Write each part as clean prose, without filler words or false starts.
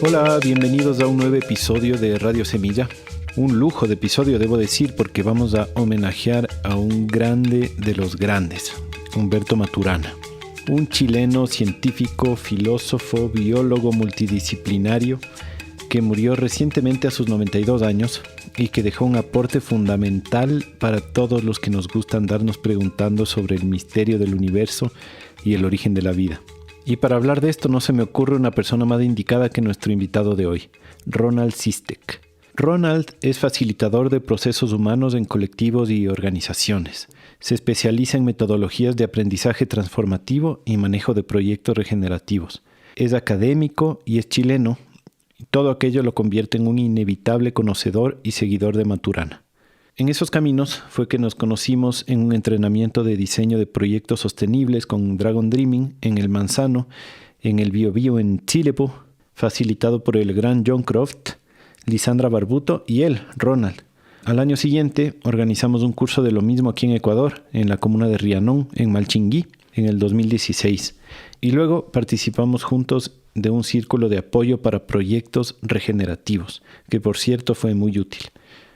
Hola, bienvenidos a un nuevo episodio de Radio Semilla. Un lujo de episodio, debo decir, porque vamos a homenajear a un grande de los grandes, Humberto Maturana. Un chileno científico, filósofo, biólogo multidisciplinario que murió recientemente a sus 92 años y que dejó un aporte fundamental para todos los que nos gusta andarnos preguntando sobre el misterio del universo y el origen de la vida. Y para hablar de esto no se me ocurre una persona más indicada que nuestro invitado de hoy, Ronald Sistek. Ronald es facilitador de procesos humanos en colectivos y organizaciones. Se especializa en metodologías de aprendizaje transformativo y manejo de proyectos regenerativos. Es académico y es chileno. Todo aquello lo convierte en un inevitable conocedor y seguidor de Maturana. En esos caminos fue que nos conocimos en un entrenamiento de diseño de proyectos sostenibles con Dragon Dreaming en el Manzano, en el Biobío en Chilepo, facilitado por el gran John Croft, Lisandra Barbuto y él, Ronald. Al año siguiente organizamos un curso de lo mismo aquí en Ecuador, en la comuna de Rianón, en Malchinguí, en el 2016. Y luego participamos juntos de un círculo de apoyo para proyectos regenerativos, que por cierto fue muy útil.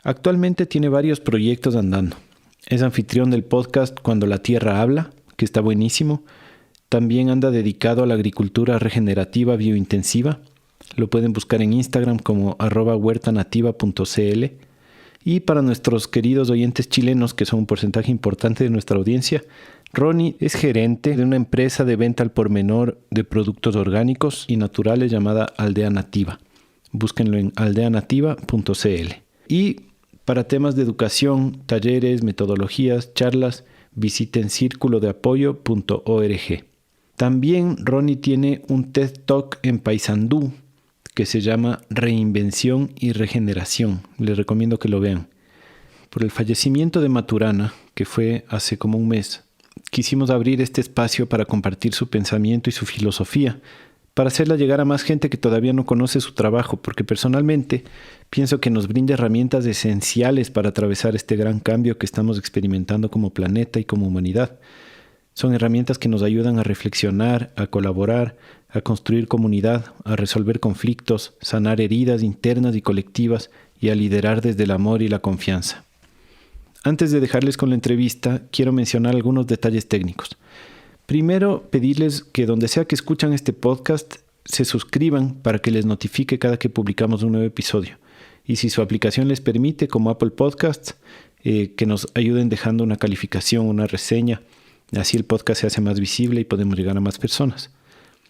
Actualmente tiene varios proyectos andando. Es anfitrión del podcast Cuando la Tierra Habla, que está buenísimo. También anda dedicado a la agricultura regenerativa biointensiva. Lo pueden buscar en Instagram como @huertanativa.cl. Y para nuestros queridos oyentes chilenos, que son un porcentaje importante de nuestra audiencia, Ronnie es gerente de una empresa de venta al por menor de productos orgánicos y naturales llamada Aldea Nativa. Búsquenlo en aldeanativa.cl. Y para temas de educación, talleres, metodologías, charlas, visiten circulodeapoyo.org. También Ronnie tiene un TED Talk en Paysandú que se llama Reinvención y Regeneración. Les recomiendo que lo vean. Por el fallecimiento de Maturana, que fue hace como un mes, quisimos abrir este espacio para compartir su pensamiento y su filosofía, para hacerla llegar a más gente que todavía no conoce su trabajo, porque personalmente pienso que nos brinda herramientas esenciales para atravesar este gran cambio que estamos experimentando como planeta y como humanidad. Son herramientas que nos ayudan a reflexionar, a colaborar, a construir comunidad, a resolver conflictos, sanar heridas internas y colectivas y a liderar desde el amor y la confianza. Antes de dejarles con la entrevista, quiero mencionar algunos detalles técnicos. Primero, pedirles que donde sea que escuchan este podcast, se suscriban para que les notifique cada que publicamos un nuevo episodio. Y si su aplicación les permite, como Apple Podcasts, que nos ayuden dejando una calificación, una reseña. Así el podcast se hace más visible y podemos llegar a más personas.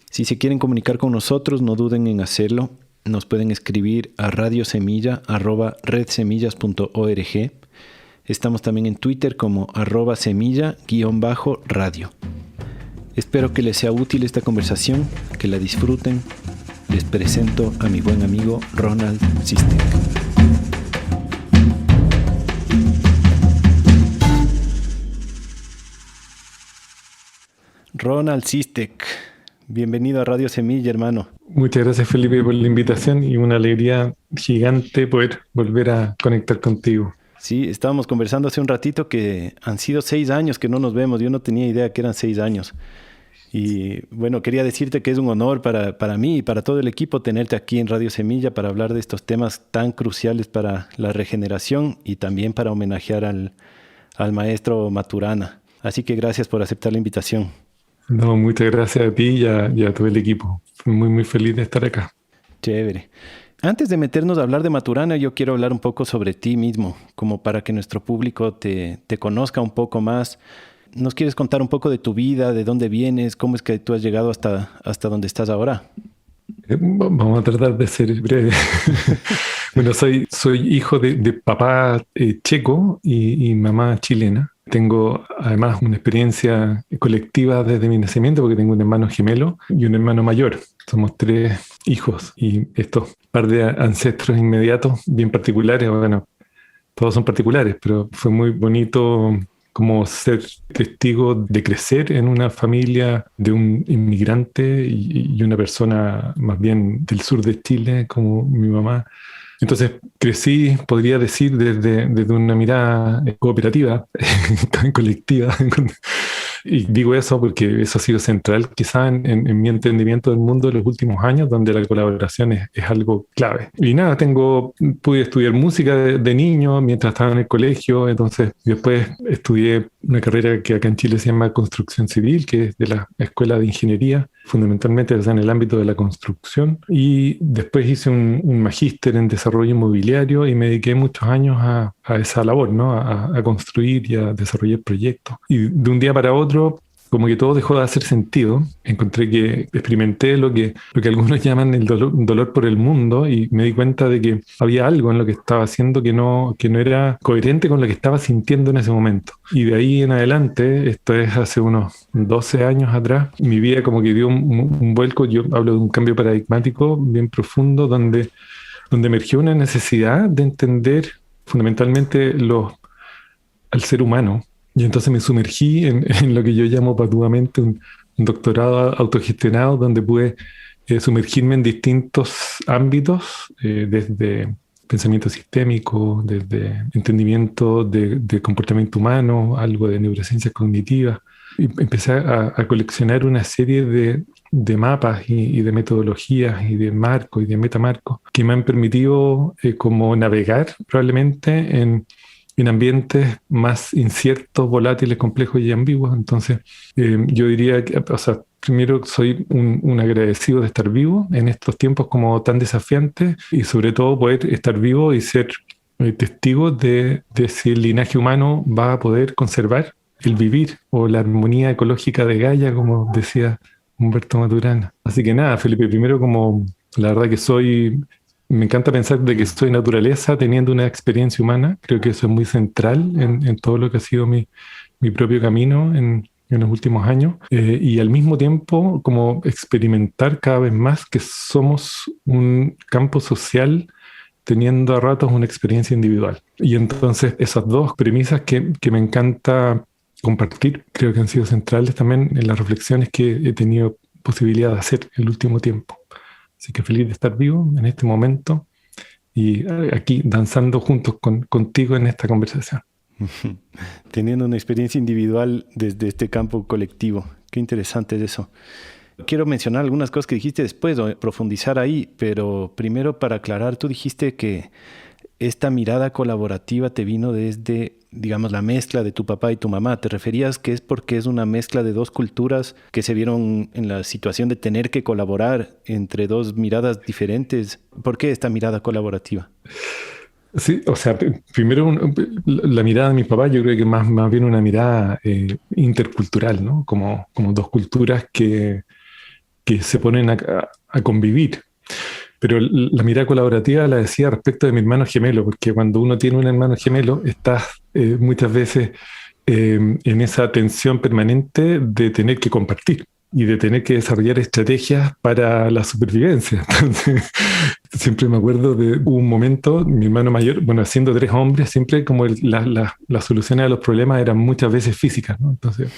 Si se quieren comunicar con nosotros, no duden en hacerlo. Nos pueden escribir a radiosemilla@redsemillas.org. Estamos también en Twitter como @semilla_radio. Espero que les sea útil esta conversación, que la disfruten. Les presento a mi buen amigo Ronald Sistek. Ronald Sistek, bienvenido a Radio Semilla, hermano. Muchas gracias, Felipe, por la invitación y una alegría gigante poder volver a conectar contigo. Sí, estábamos conversando hace un ratito que han sido 6 años que no nos vemos. Yo no tenía idea que eran 6 años. Y bueno, quería decirte que es un honor para mí y para todo el equipo tenerte aquí en Radio Semilla para hablar de estos temas tan cruciales para la regeneración y también para homenajear al maestro Maturana. Así que gracias por aceptar la invitación. No, muchas gracias a ti y a todo el equipo. Fui muy feliz de estar acá. Chévere. Antes de meternos a hablar de Maturana, yo quiero hablar un poco sobre ti mismo, como para que nuestro público te conozca un poco más. ¿Nos quieres contar un poco de tu vida, de dónde vienes, cómo es que tú has llegado hasta donde estás ahora? Vamos a tratar de ser breve. Bueno, soy hijo de papá checo y mamá chilena. Tengo además una experiencia colectiva desde mi nacimiento porque tengo un hermano gemelo y un hermano mayor. Somos 3 hijos y estos par de ancestros inmediatos bien particulares. Bueno, todos son particulares, pero fue muy bonito como ser testigo de crecer en una familia de un inmigrante y una persona más bien del sur de Chile como mi mamá. Entonces crecí, podría decir, desde una mirada cooperativa, colectiva, Y digo eso porque eso ha sido central quizá en mi entendimiento del mundo de los últimos años, donde la colaboración es algo clave. Y nada, pude estudiar música de niño mientras estaba en el colegio, entonces después estudié una carrera que acá en Chile se llama Construcción Civil, que es de la Escuela de Ingeniería, fundamentalmente en el ámbito de la construcción. Y después hice un magíster en desarrollo inmobiliario y me dediqué muchos años a esa labor, ¿no? A construir y a desarrollar proyectos. Y de un día para otro, como que todo dejó de hacer sentido. Encontré que experimenté lo que algunos llaman el dolor por el mundo y me di cuenta de que había algo en lo que estaba haciendo que no era coherente con lo que estaba sintiendo en ese momento. Y de ahí en adelante, esto es hace unos 12 años atrás, mi vida como que dio un vuelco. Yo hablo de un cambio paradigmático bien profundo donde emergió una necesidad de entender fundamentalmente al ser humano. Y entonces me sumergí en lo que yo llamo patudamente un doctorado autogestionado, donde pude sumergirme en distintos ámbitos, desde pensamiento sistémico, desde entendimiento de comportamiento humano, algo de neurociencias cognitivas. Y empecé a coleccionar una serie de mapas y de metodologías y de marcos y de metamarcos que me han permitido como navegar probablemente en ambientes más inciertos, volátiles, complejos y ambiguos. Entonces, yo diría que, o sea, primero soy un agradecido de estar vivo en estos tiempos como tan desafiantes y sobre todo poder estar vivo y ser testigo de si el linaje humano va a poder conservar el vivir o la armonía ecológica de Gaia, como decía Humberto Maturana. Así que nada, Felipe, primero como la verdad que me encanta pensar de que soy naturaleza teniendo una experiencia humana. Creo que eso es muy central en todo lo que ha sido mi propio camino en los últimos años. Y al mismo tiempo, como experimentar cada vez más que somos un campo social teniendo a ratos una experiencia individual. Y entonces esas dos premisas que me encanta compartir, creo que han sido centrales también en las reflexiones que he tenido posibilidad de hacer el último tiempo. Así que feliz de estar vivo en este momento y aquí danzando juntos contigo en esta conversación. Teniendo una experiencia individual desde este campo colectivo. Qué interesante es eso. Quiero mencionar algunas cosas que dijiste después o profundizar ahí, pero primero para aclarar, tú dijiste que esta mirada colaborativa te vino desde, digamos, la mezcla de tu papá y tu mamá. ¿Te referías que es porque es una mezcla de dos culturas que se vieron en la situación de tener que colaborar entre dos miradas diferentes? ¿Por qué esta mirada colaborativa? Sí, o sea, primero la mirada de mi papá yo creo que más bien una mirada intercultural, ¿no? Como dos culturas que se ponen a convivir. Pero la mirada colaborativa la decía respecto de mi hermano gemelo, porque cuando uno tiene un hermano gemelo, estás muchas veces en esa tensión permanente de tener que compartir y de tener que desarrollar estrategias para la supervivencia. Entonces, siempre me acuerdo de un momento, mi hermano mayor, bueno, siendo 3 hombres, siempre como las soluciones a los problemas eran muchas veces físicas, ¿no? Entonces,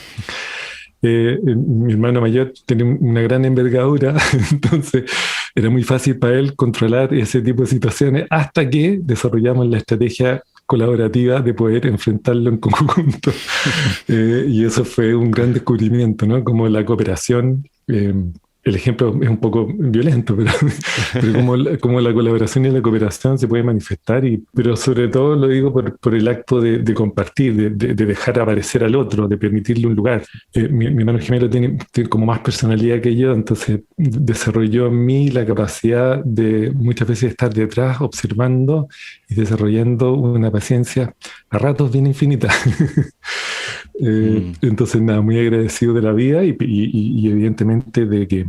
mi hermano mayor tenía una gran envergadura, entonces era muy fácil para él controlar ese tipo de situaciones hasta que desarrollamos la estrategia colaborativa de poder enfrentarlo en conjunto. Y eso fue un gran descubrimiento, ¿no? Como la cooperación, el ejemplo es un poco violento, pero como la colaboración y la cooperación se puede manifestar, pero sobre todo lo digo por el acto de compartir, de dejar aparecer al otro, de permitirle un lugar. Mi hermano gemelo tiene como más personalidad que yo, entonces desarrolló en mí la capacidad de muchas veces estar detrás, observando y desarrollando una paciencia a ratos bien infinita. Entonces, nada, muy agradecido de la vida y evidentemente de que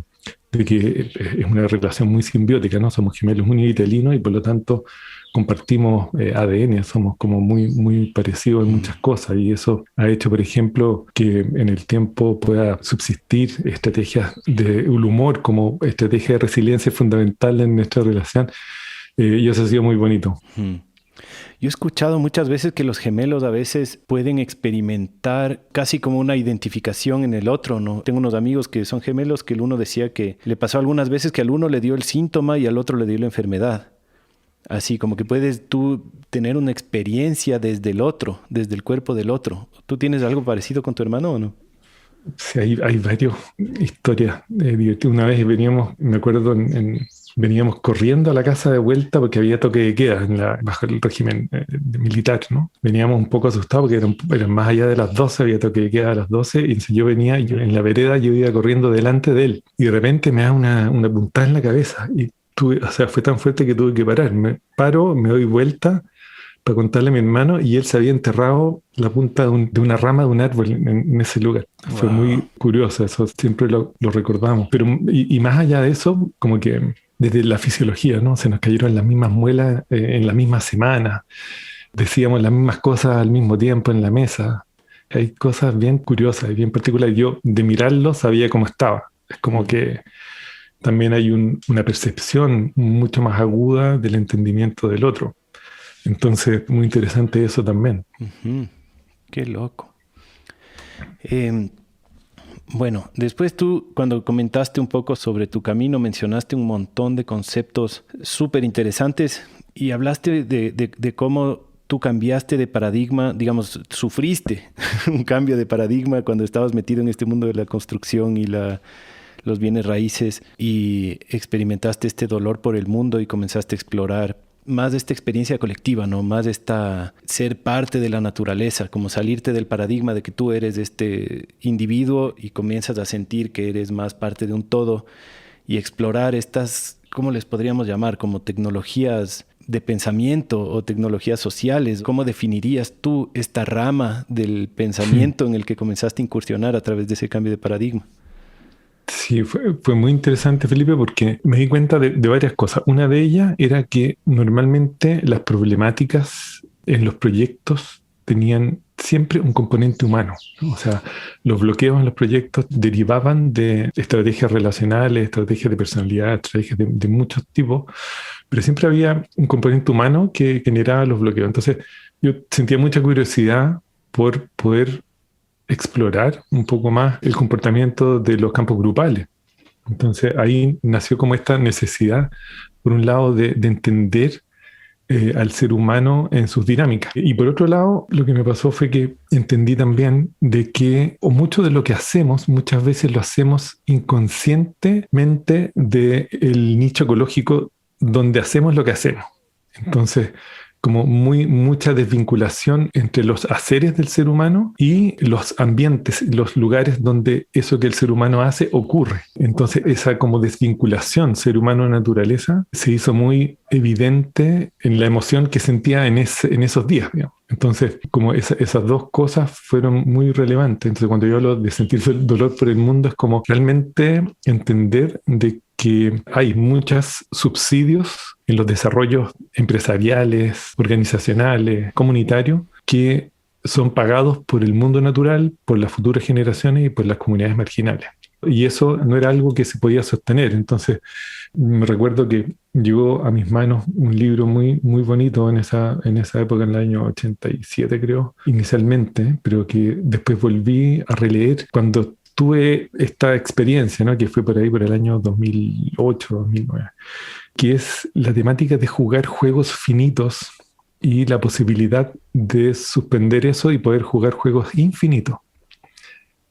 es una relación muy simbiótica, ¿no? Somos gemelos univitelinos y por lo tanto compartimos ADN, somos como muy parecidos en muchas cosas y eso ha hecho, por ejemplo, que en el tiempo pueda subsistir estrategias del humor como estrategia de resiliencia fundamental en nuestra relación y eso ha sido muy bonito. Yo he escuchado muchas veces que los gemelos a veces pueden experimentar casi como una identificación en el otro, ¿no? Tengo unos amigos que son gemelos que el uno decía que le pasó algunas veces que al uno le dio el síntoma y al otro le dio la enfermedad. Así como que puedes tú tener una experiencia desde el otro, desde el cuerpo del otro. ¿Tú tienes algo parecido con tu hermano o no? Sí, hay varias historias divertidas. Una vez veníamos, me acuerdo, veníamos corriendo a la casa de vuelta porque había toque de queda bajo el régimen militar, ¿no? Veníamos un poco asustados porque eran más allá de las 12, había toque de queda a las 12, y entonces yo venía, en la vereda yo iba corriendo delante de él, y de repente me da una puntada en la cabeza, y o sea, fue tan fuerte que tuve que parar. Me paro, me doy vuelta para contarle a mi hermano, y él se había enterrado la punta de una rama de un árbol en ese lugar. Wow. Fue muy curioso, eso siempre lo recordamos. Pero, y más allá de eso, como que desde la fisiología, ¿no? Se nos cayeron las mismas muelas en la misma semana, decíamos las mismas cosas al mismo tiempo en la mesa. Hay cosas bien curiosas y bien particulares. Yo, de mirarlo, sabía cómo estaba. Es como que también hay una percepción mucho más aguda del entendimiento del otro. Entonces, muy interesante eso también. Uh-huh. Qué loco. Bueno, después tú, cuando comentaste un poco sobre tu camino, mencionaste un montón de conceptos súper interesantes y hablaste de cómo tú cambiaste de paradigma, digamos, sufriste un cambio de paradigma cuando estabas metido en este mundo de la construcción y los bienes raíces, y experimentaste este dolor por el mundo y comenzaste a explorar más de esta experiencia colectiva, ¿no? Más de ser parte de la naturaleza, como salirte del paradigma de que tú eres este individuo y comienzas a sentir que eres más parte de un todo, y explorar estas, ¿cómo les podríamos llamar? Como tecnologías de pensamiento o tecnologías sociales. ¿Cómo definirías tú esta rama del pensamiento en el que comenzaste a incursionar a través de ese cambio de paradigma? Sí, fue muy interesante, Felipe, porque me di cuenta de varias cosas. Una de ellas era que normalmente las problemáticas en los proyectos tenían siempre un componente humano, ¿no? O sea, los bloqueos en los proyectos derivaban de estrategias relacionales, estrategias de personalidad, estrategias de muchos tipos, pero siempre había un componente humano que generaba los bloqueos. Entonces, yo sentía mucha curiosidad por poder explorar un poco más el comportamiento de los campos grupales. Entonces ahí nació como esta necesidad, por un lado, de entender al ser humano en sus dinámicas. Y por otro lado, lo que me pasó fue que entendí también de que mucho de lo que hacemos, muchas veces lo hacemos inconscientemente del nicho ecológico donde hacemos lo que hacemos. Entonces, como mucha desvinculación entre los haceres del ser humano y los ambientes, los lugares donde eso que el ser humano hace ocurre. Entonces esa como desvinculación ser humano-naturaleza se hizo muy evidente en la emoción que sentía en esos días, digamos. Entonces, como esas dos cosas fueron muy relevantes. Entonces, cuando yo hablo de sentir el dolor por el mundo, es como realmente entender de que hay muchos subsidios en los desarrollos empresariales, organizacionales, comunitarios, que son pagados por el mundo natural, por las futuras generaciones y por las comunidades marginales. Y eso no era algo que se podía sostener. Entonces, me recuerdo que llegó a mis manos un libro muy, muy bonito en esa época, en el año 87, creo, inicialmente, pero que después volví a releer cuando tuve esta experiencia, ¿no? Que fue por ahí, por el año 2008, 2009, que es la temática de jugar juegos finitos y la posibilidad de suspender eso y poder jugar juegos infinitos.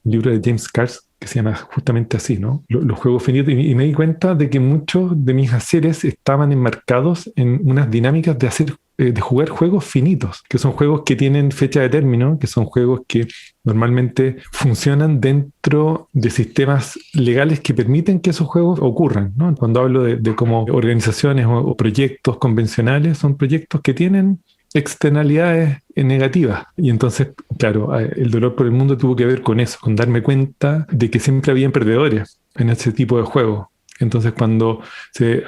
Un libro de James Cars que se llama justamente así, ¿no? Los juegos finitos. Y me di cuenta de que muchos de mis haceres estaban enmarcados en unas dinámicas de jugar juegos finitos, que son juegos que tienen fecha de término, que son juegos que normalmente funcionan dentro de sistemas legales que permiten que esos juegos ocurran, ¿no? Cuando hablo de como organizaciones o proyectos convencionales, son proyectos que tienen externalidades negativas. Y entonces, claro, el dolor por el mundo tuvo que ver con eso, con darme cuenta de que siempre habían perdedores en ese tipo de juegos. Entonces, cuando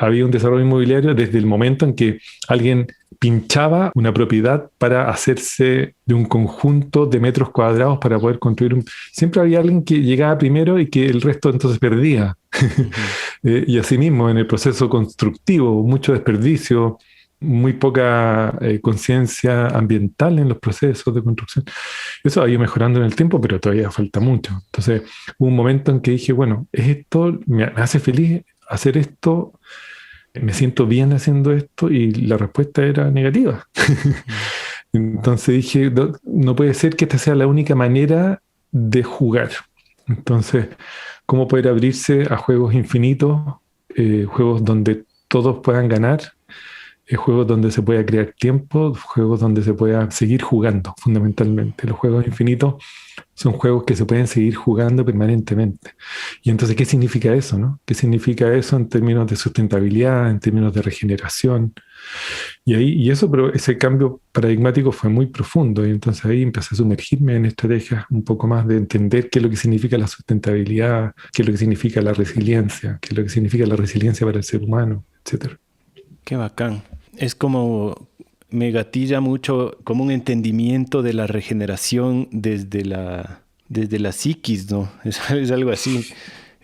había un desarrollo inmobiliario, desde el momento en que alguien pinchaba una propiedad para hacerse de un conjunto de metros cuadrados para poder construir siempre había alguien que llegaba primero y que el resto entonces perdía. Uh-huh. Y asimismo, en el proceso constructivo, mucho desperdicio, muy poca conciencia ambiental en los procesos de construcción. Eso ha ido mejorando en el tiempo, pero todavía falta mucho. Entonces, hubo un momento en que dije, bueno, me hace feliz hacer esto, me siento bien haciendo esto, y la respuesta era negativa. Entonces dije, no puede ser que esta sea la única manera de jugar. Entonces, ¿cómo poder abrirse a juegos infinitos, juegos donde todos puedan ganar, juegos donde se pueda crear tiempo, juegos donde se pueda seguir jugando, fundamentalmente? Los juegos infinitos son juegos que se pueden seguir jugando permanentemente. Y entonces, ¿qué significa eso, no? ¿Qué significa eso en términos de sustentabilidad, en términos de regeneración? Pero ese cambio paradigmático fue muy profundo y entonces ahí empecé a sumergirme en estrategias un poco más de entender qué es lo que significa la sustentabilidad, qué es lo que significa la resiliencia, qué es lo que significa la resiliencia para el ser humano, etcétera. Qué bacán. Es como, me gatilla mucho como un entendimiento de la regeneración desde la psiquis, ¿no? Es algo así.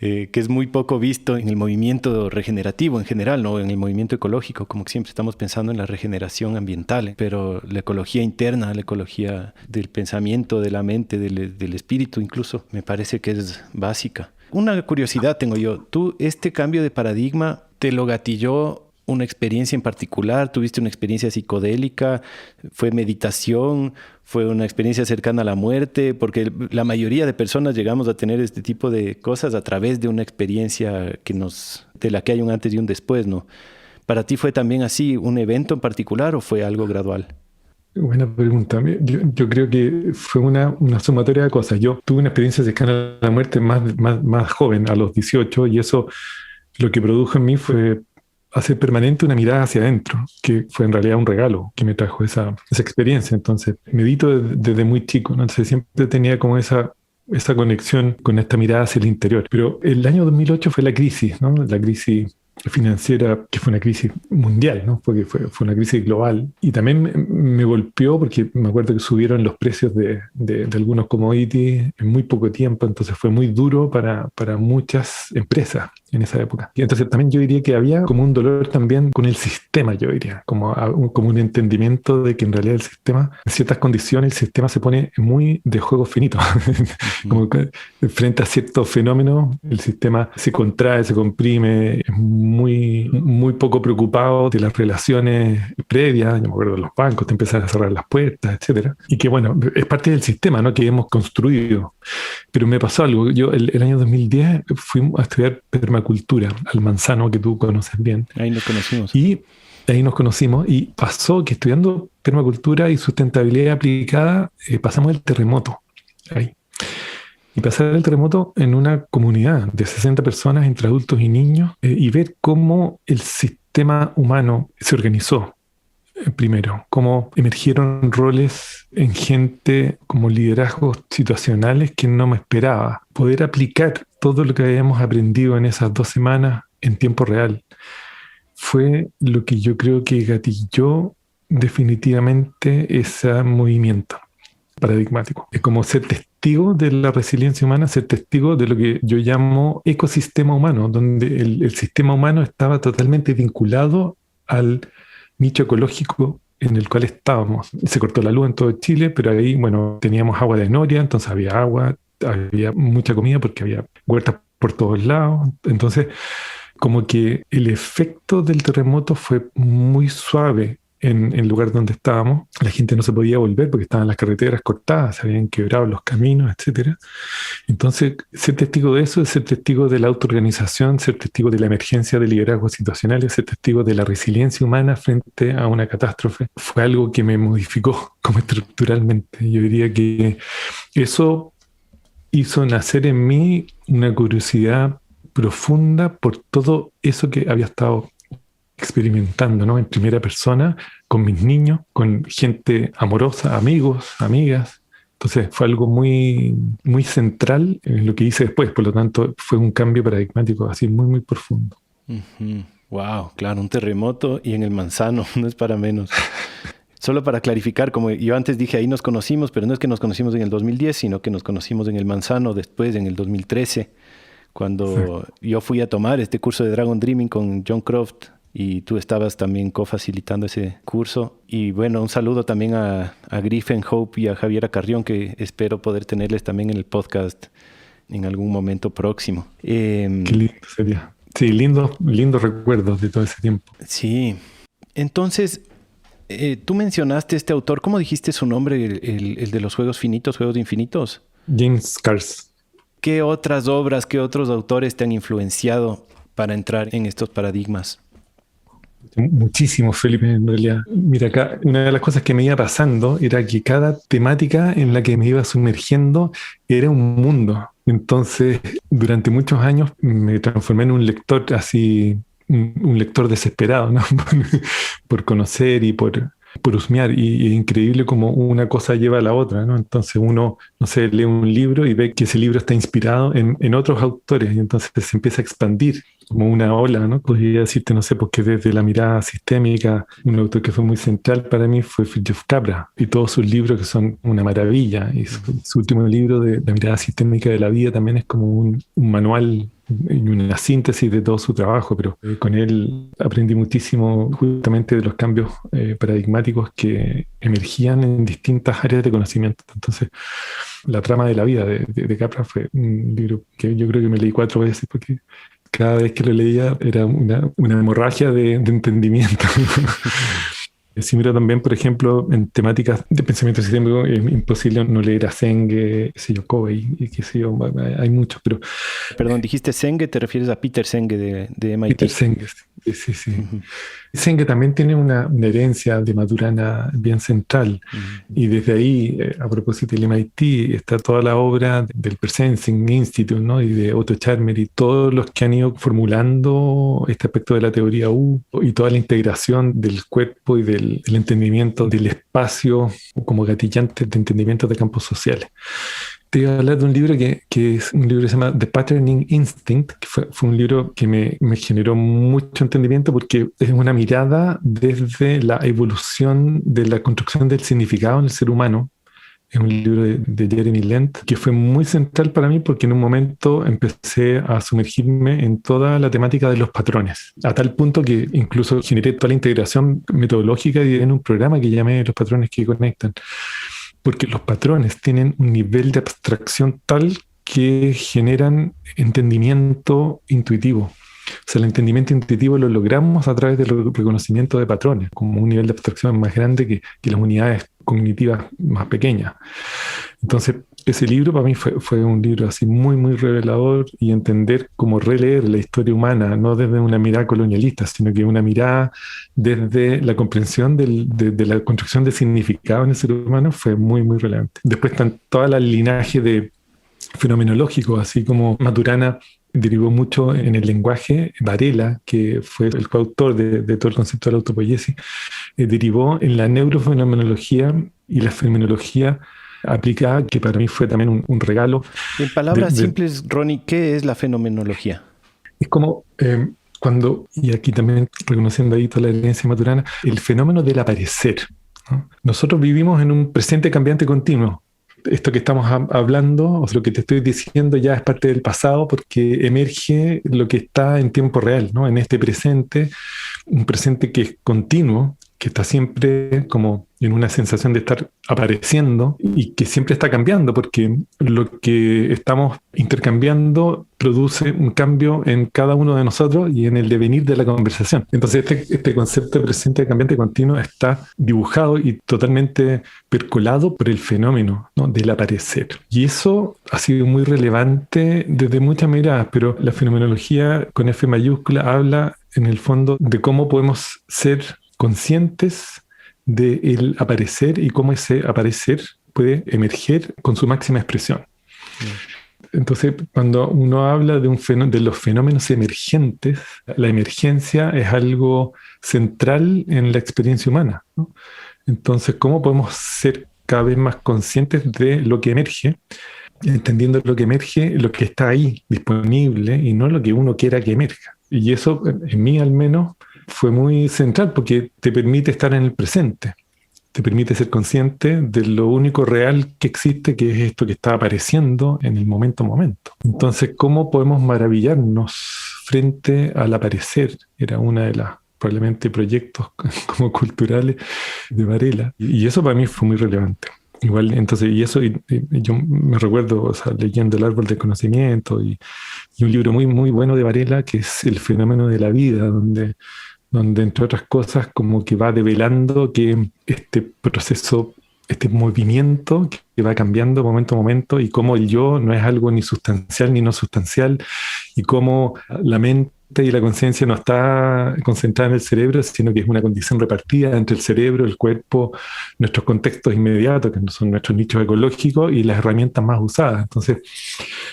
Que es muy poco visto en el movimiento regenerativo en general, ¿no? En el movimiento ecológico, como que siempre estamos pensando en la regeneración ambiental, pero la ecología interna, la ecología del pensamiento, de la mente, del espíritu incluso, me parece que es básica. Una curiosidad tengo yo, ¿tú este cambio de paradigma te lo gatilló una experiencia en particular? ¿Tuviste una experiencia psicodélica? ¿Fue meditación? ¿Fue una experiencia cercana a la muerte? Porque la mayoría de personas llegamos a tener este tipo de cosas a través de una experiencia de la que hay un antes y un después, ¿no? ¿Para ti fue también así un evento en particular o fue algo gradual? Buena pregunta. Yo creo que fue una sumatoria de cosas. Yo tuve una experiencia cercana a la muerte más joven, a los 18, y eso lo que produjo en mí fue hacer permanente una mirada hacia adentro, que fue en realidad un regalo que me trajo esa experiencia. Entonces, medito desde muy chico, ¿no? Entonces, siempre tenía como esa conexión con esta mirada hacia el interior. Pero el año 2008 fue la crisis, ¿no? La crisis financiera, que fue una crisis mundial, ¿no? Porque fue una crisis global. Y también me golpeó porque me acuerdo que subieron los precios de algunos commodities en muy poco tiempo, entonces fue muy duro para muchas empresas en esa época. Y entonces también yo diría que había como un dolor también con el sistema, yo diría, como un entendimiento de que en realidad el sistema, en ciertas condiciones, el sistema se pone muy de juego finito. Como que frente a ciertos fenómenos, el sistema se contrae, se comprime, es muy poco preocupado de las relaciones previas. Yo me acuerdo de los bancos, te empiezan a cerrar las puertas, etcétera. Y que bueno, es parte del sistema, ¿no? Que hemos construido. Pero me pasó algo. Yo el año 2010 fui a estudiar permacultura al Manzano, que tú conoces bien. Ahí nos conocimos. Y ahí nos conocimos y pasó que estudiando permacultura y sustentabilidad aplicada, pasamos el terremoto ahí. Y pasar el terremoto en una comunidad de 60 personas entre adultos y niños y ver cómo el sistema humano se organizó. Primero, cómo emergieron roles en gente como liderazgos situacionales que no me esperaba. Poder aplicar todo lo que habíamos aprendido en esas 2 semanas en tiempo real fue lo que yo creo que gatilló definitivamente ese movimiento paradigmático. Es como ser testigo de la resiliencia humana, ser testigo de lo que yo llamo ecosistema humano, donde el sistema humano estaba totalmente vinculado al nicho ecológico en el cual estábamos. Se cortó la luz en todo Chile, pero ahí, bueno, teníamos agua de noria, entonces había agua, había mucha comida porque había huertas por todos lados. Entonces, como que el efecto del terremoto fue muy suave en el lugar donde estábamos. La gente no se podía volver porque estaban las carreteras cortadas, se habían quebrado los caminos, etc. Entonces, ser testigo de eso es ser testigo de la autoorganización, ser testigo de la emergencia de liderazgos situacionales, ser testigo de la resiliencia humana frente a una catástrofe. Fue algo que me modificó como estructuralmente. Yo diría que eso hizo nacer en mí una curiosidad profunda por todo eso que había estado experimentando, ¿no? En primera persona, con mis niños, con gente amorosa, amigos, amigas. Entonces fue algo muy central en lo que hice después. Por lo tanto, fue un cambio paradigmático así muy profundo. Uh-huh. Wow, claro, un terremoto y en el Manzano, no es para menos. Solo para clarificar, como yo antes dije, ahí nos conocimos, pero no es que nos conocimos en el 2010, sino que nos conocimos en el Manzano después, en el 2013, cuando yo fui a tomar este curso de Dragon Dreaming con John Croft y tú estabas también co-facilitando ese curso. Y bueno, un saludo también a Griffin Hope y a Javiera Carrión, que espero poder tenerles también en el podcast en algún momento próximo. Qué lindo sería. Sí, lindos recuerdos de todo ese tiempo. Sí. Entonces, tú mencionaste este autor. ¿Cómo dijiste su nombre? El de los juegos finitos, juegos infinitos. James Scars. ¿Qué otras obras, qué otros autores te han influenciado para entrar en estos paradigmas? Muchísimo, Felipe, en realidad. Mira, acá una de las cosas que me iba pasando era que cada temática en la que me iba sumergiendo era un mundo. Entonces, durante muchos años me transformé en un lector así, un lector desesperado, ¿no? Por conocer y por husmear. Y es increíble cómo una cosa lleva a la otra, ¿no? Entonces uno, no sé, lee un libro y ve que ese libro está inspirado en otros autores y entonces se empieza a expandir como una ola, ¿no? Podría decirte, no sé, porque desde la mirada sistémica, un autor que fue muy central para mí fue Fritjof Capra y todos sus libros que son una maravilla. Y su último libro de la mirada sistémica de la vida también es como un manual y una síntesis de todo su trabajo, pero con él aprendí muchísimo justamente de los cambios paradigmáticos que emergían en distintas áreas de conocimiento. Entonces, La trama de la vida de Capra fue un libro que yo creo que me leí 4 veces porque cada vez que lo leía era una hemorragia de entendimiento. Sí, mira, también, por ejemplo, en temáticas de pensamiento sistémico es imposible no leer a Senge, qué sé yo, Covey, y qué sé yo, hay muchos, pero... Perdón, dijiste Senge, ¿te refieres a Peter Senge de MIT? Peter Senge, sí. Uh-huh. Senge también tiene una herencia de Maturana bien central, y desde ahí, a propósito del MIT, está toda la obra del Persensing Institute, ¿no? Y de Otto Scharmer y todos los que han ido formulando este aspecto de la teoría U y toda la integración del cuerpo y del entendimiento del espacio como gatillantes de entendimiento de campos sociales. Te iba a hablar de un libro que es un libro que se llama The Patterning Instinct, que fue un libro que me generó mucho entendimiento porque es una mirada desde la evolución de la construcción del significado en el ser humano. Es un libro de Jeremy Lent que fue muy central para mí porque en un momento empecé a sumergirme en toda la temática de los patrones, a tal punto que incluso generé toda la integración metodológica en un programa que llamé Los patrones que conectan. Porque los patrones tienen un nivel de abstracción tal que generan entendimiento intuitivo. O sea, el entendimiento intuitivo lo logramos a través del reconocimiento de patrones, como un nivel de abstracción más grande que las unidades cognitivas más pequeñas. Entonces, ese libro para mí fue un libro así muy, muy revelador y entender cómo releer la historia humana, no desde una mirada colonialista, sino que una mirada desde la comprensión de la construcción de significado en el ser humano fue muy, muy relevante. Después están toda la linaje de fenomenológico, así como Maturana derivó mucho en el lenguaje. Varela, que fue el coautor de todo el concepto de la autopoiesis, derivó en la neurofenomenología y la fenomenología aplicada, que para mí fue también un regalo. En palabras simples, Ronnie, ¿qué es la fenomenología? Es como cuando, y aquí también reconociendo ahí toda la herencia maturana, el fenómeno del aparecer, ¿no? Nosotros vivimos en un presente cambiante continuo. Esto que estamos hablando, o lo que te estoy diciendo, ya es parte del pasado porque emerge lo que está en tiempo real, ¿no? En este presente, un presente que es continuo, que está siempre como en una sensación de estar apareciendo y que siempre está cambiando porque lo que estamos intercambiando produce un cambio en cada uno de nosotros y en el devenir de la conversación. Entonces este concepto de presente cambiante continuo está dibujado y totalmente percolado por el fenómeno, ¿no? Del aparecer. Y eso ha sido muy relevante desde muchas miradas, pero la fenomenología con F mayúscula habla en el fondo de cómo podemos ser conscientes del aparecer y cómo ese aparecer puede emerger con su máxima expresión. Entonces, cuando uno habla de los fenómenos emergentes, la emergencia es algo central en la experiencia humana, ¿no? Entonces, ¿cómo podemos ser cada vez más conscientes de lo que emerge, entendiendo lo que emerge, lo que está ahí disponible y no lo que uno quiera que emerja? Y eso, en mí al menos, fue muy central porque te permite estar en el presente, te permite ser consciente de lo único real que existe, que es esto que está apareciendo en el momento a momento. Entonces, ¿cómo podemos maravillarnos frente al aparecer? Era una de las probablemente proyectos como culturales de Varela, y eso para mí fue muy relevante. Igual, entonces, y yo me recuerdo, o sea, leyendo El árbol del conocimiento y un libro muy, muy bueno de Varela que es El fenómeno de la vida, donde entre otras cosas como que va develando que este proceso este movimiento que va cambiando momento a momento y cómo el yo no es algo ni sustancial ni no sustancial y cómo la mente y la conciencia no está concentrada en el cerebro, sino que es una condición repartida entre el cerebro, el cuerpo, nuestros contextos inmediatos, que son nuestros nichos ecológicos y las herramientas más usadas. Entonces,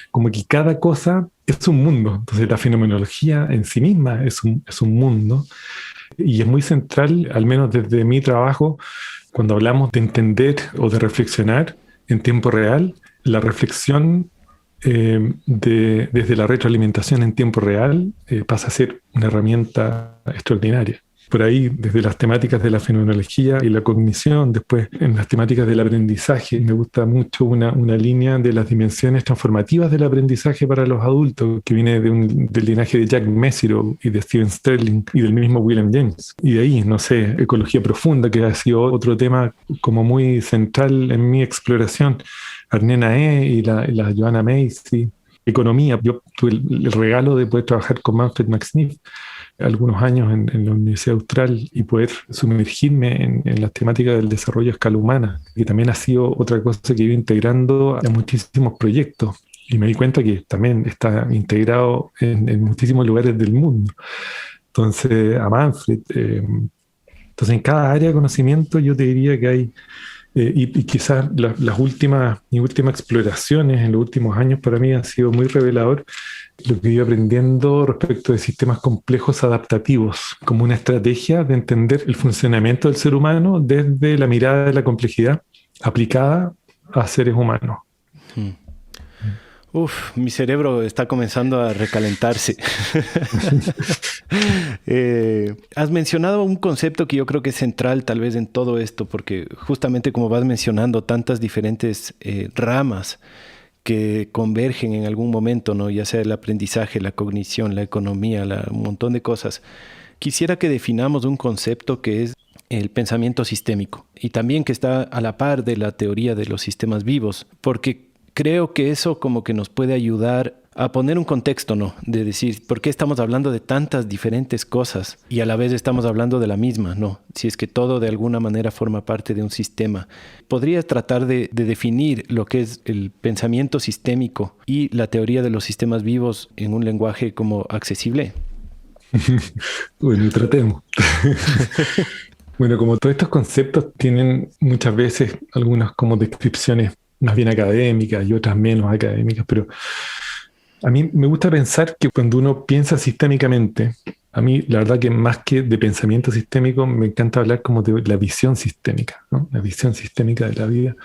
como que cada cosa es un mundo. Entonces, la fenomenología en sí misma es un mundo y es muy central, al menos desde mi trabajo, cuando hablamos de entender o de reflexionar en tiempo real, la reflexión desde la retroalimentación en tiempo real pasa a ser una herramienta extraordinaria. Por ahí, desde las temáticas de la fenomenología y la cognición, después en las temáticas del aprendizaje, me gusta mucho una línea de las dimensiones transformativas del aprendizaje para los adultos, que viene del linaje de Jack Mesirow y de Steven Sterling y del mismo William James. Y de ahí, no sé, ecología profunda, que ha sido otro tema como muy central en mi exploración. Arne Nae y la Joanna Macy. Economía, yo tuve el regalo de poder trabajar con Manfred Max Neef algunos años en la Universidad Austral y poder sumergirme en las temáticas del desarrollo a escala humana, que también ha sido otra cosa que he ido integrando a muchísimos proyectos. Y me di cuenta que también está integrado en muchísimos lugares del mundo. Entonces, a Manfred. Entonces, en cada área de conocimiento yo te diría que hay, y quizás mis últimas exploraciones en los últimos años para mí han sido muy revelador lo que he ido aprendiendo respecto de sistemas complejos adaptativos, como una estrategia de entender el funcionamiento del ser humano desde la mirada de la complejidad aplicada a seres humanos. Mi cerebro está comenzando a recalentarse. Has mencionado un concepto que yo creo que es central tal vez en todo esto, porque justamente como vas mencionando tantas diferentes ramas que convergen en algún momento, ¿no? Ya sea el aprendizaje, la cognición, la economía, un montón de cosas. Quisiera que definamos un concepto que es el pensamiento sistémico y también que está a la par de la teoría de los sistemas vivos, porque creo que eso como que nos puede ayudar a poner un contexto, ¿no? De decir, ¿por qué estamos hablando de tantas diferentes cosas y a la vez estamos hablando de la misma, ¿no? Si es que todo de alguna manera forma parte de un sistema. ¿Podrías tratar de definir lo que es el pensamiento sistémico y la teoría de los sistemas vivos en un lenguaje como accesible? Bueno, tratemos. Bueno, como todos estos conceptos tienen muchas veces algunas como descripciones más bien académicas y otras menos académicas, pero a mí me gusta pensar que cuando uno piensa sistémicamente, a mí la verdad que más que de pensamiento sistémico me encanta hablar como de la visión sistémica, ¿no? La visión sistémica de la vida.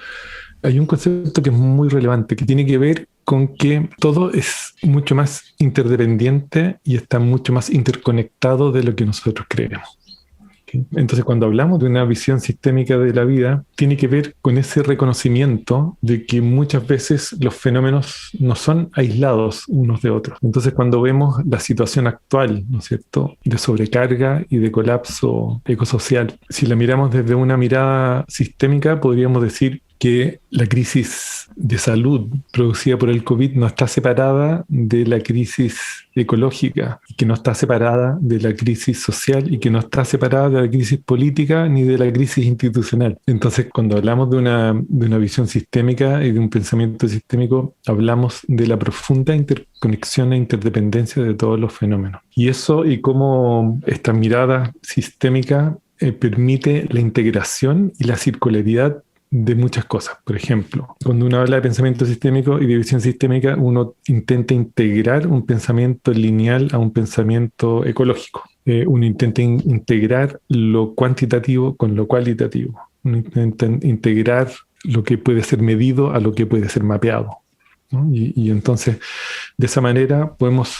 Hay un concepto que es muy relevante, que tiene que ver con que todo es mucho más interdependiente y está mucho más interconectado de lo que nosotros creemos. Entonces, cuando hablamos de una visión sistémica de la vida, tiene que ver con ese reconocimiento de que muchas veces los fenómenos no son aislados unos de otros. Entonces, cuando vemos la situación actual, ¿no es cierto?, de sobrecarga y de colapso ecosocial, si la miramos desde una mirada sistémica, podríamos decir que la crisis de salud producida por el COVID no está separada de la crisis ecológica, que no está separada de la crisis social y que no está separada de la crisis política ni de la crisis institucional. Entonces, cuando hablamos de una visión sistémica y de un pensamiento sistémico, hablamos de la profunda interconexión e interdependencia de todos los fenómenos. Y eso y cómo esta mirada sistémica permite la integración y la circularidad de muchas cosas. Por ejemplo, cuando uno habla de pensamiento sistémico y de visión sistémica, uno intenta integrar un pensamiento lineal a un pensamiento ecológico. Uno intenta integrar lo cuantitativo con lo cualitativo. Uno intenta integrar lo que puede ser medido a lo que puede ser mapeado, ¿no? Y entonces, de esa manera podemos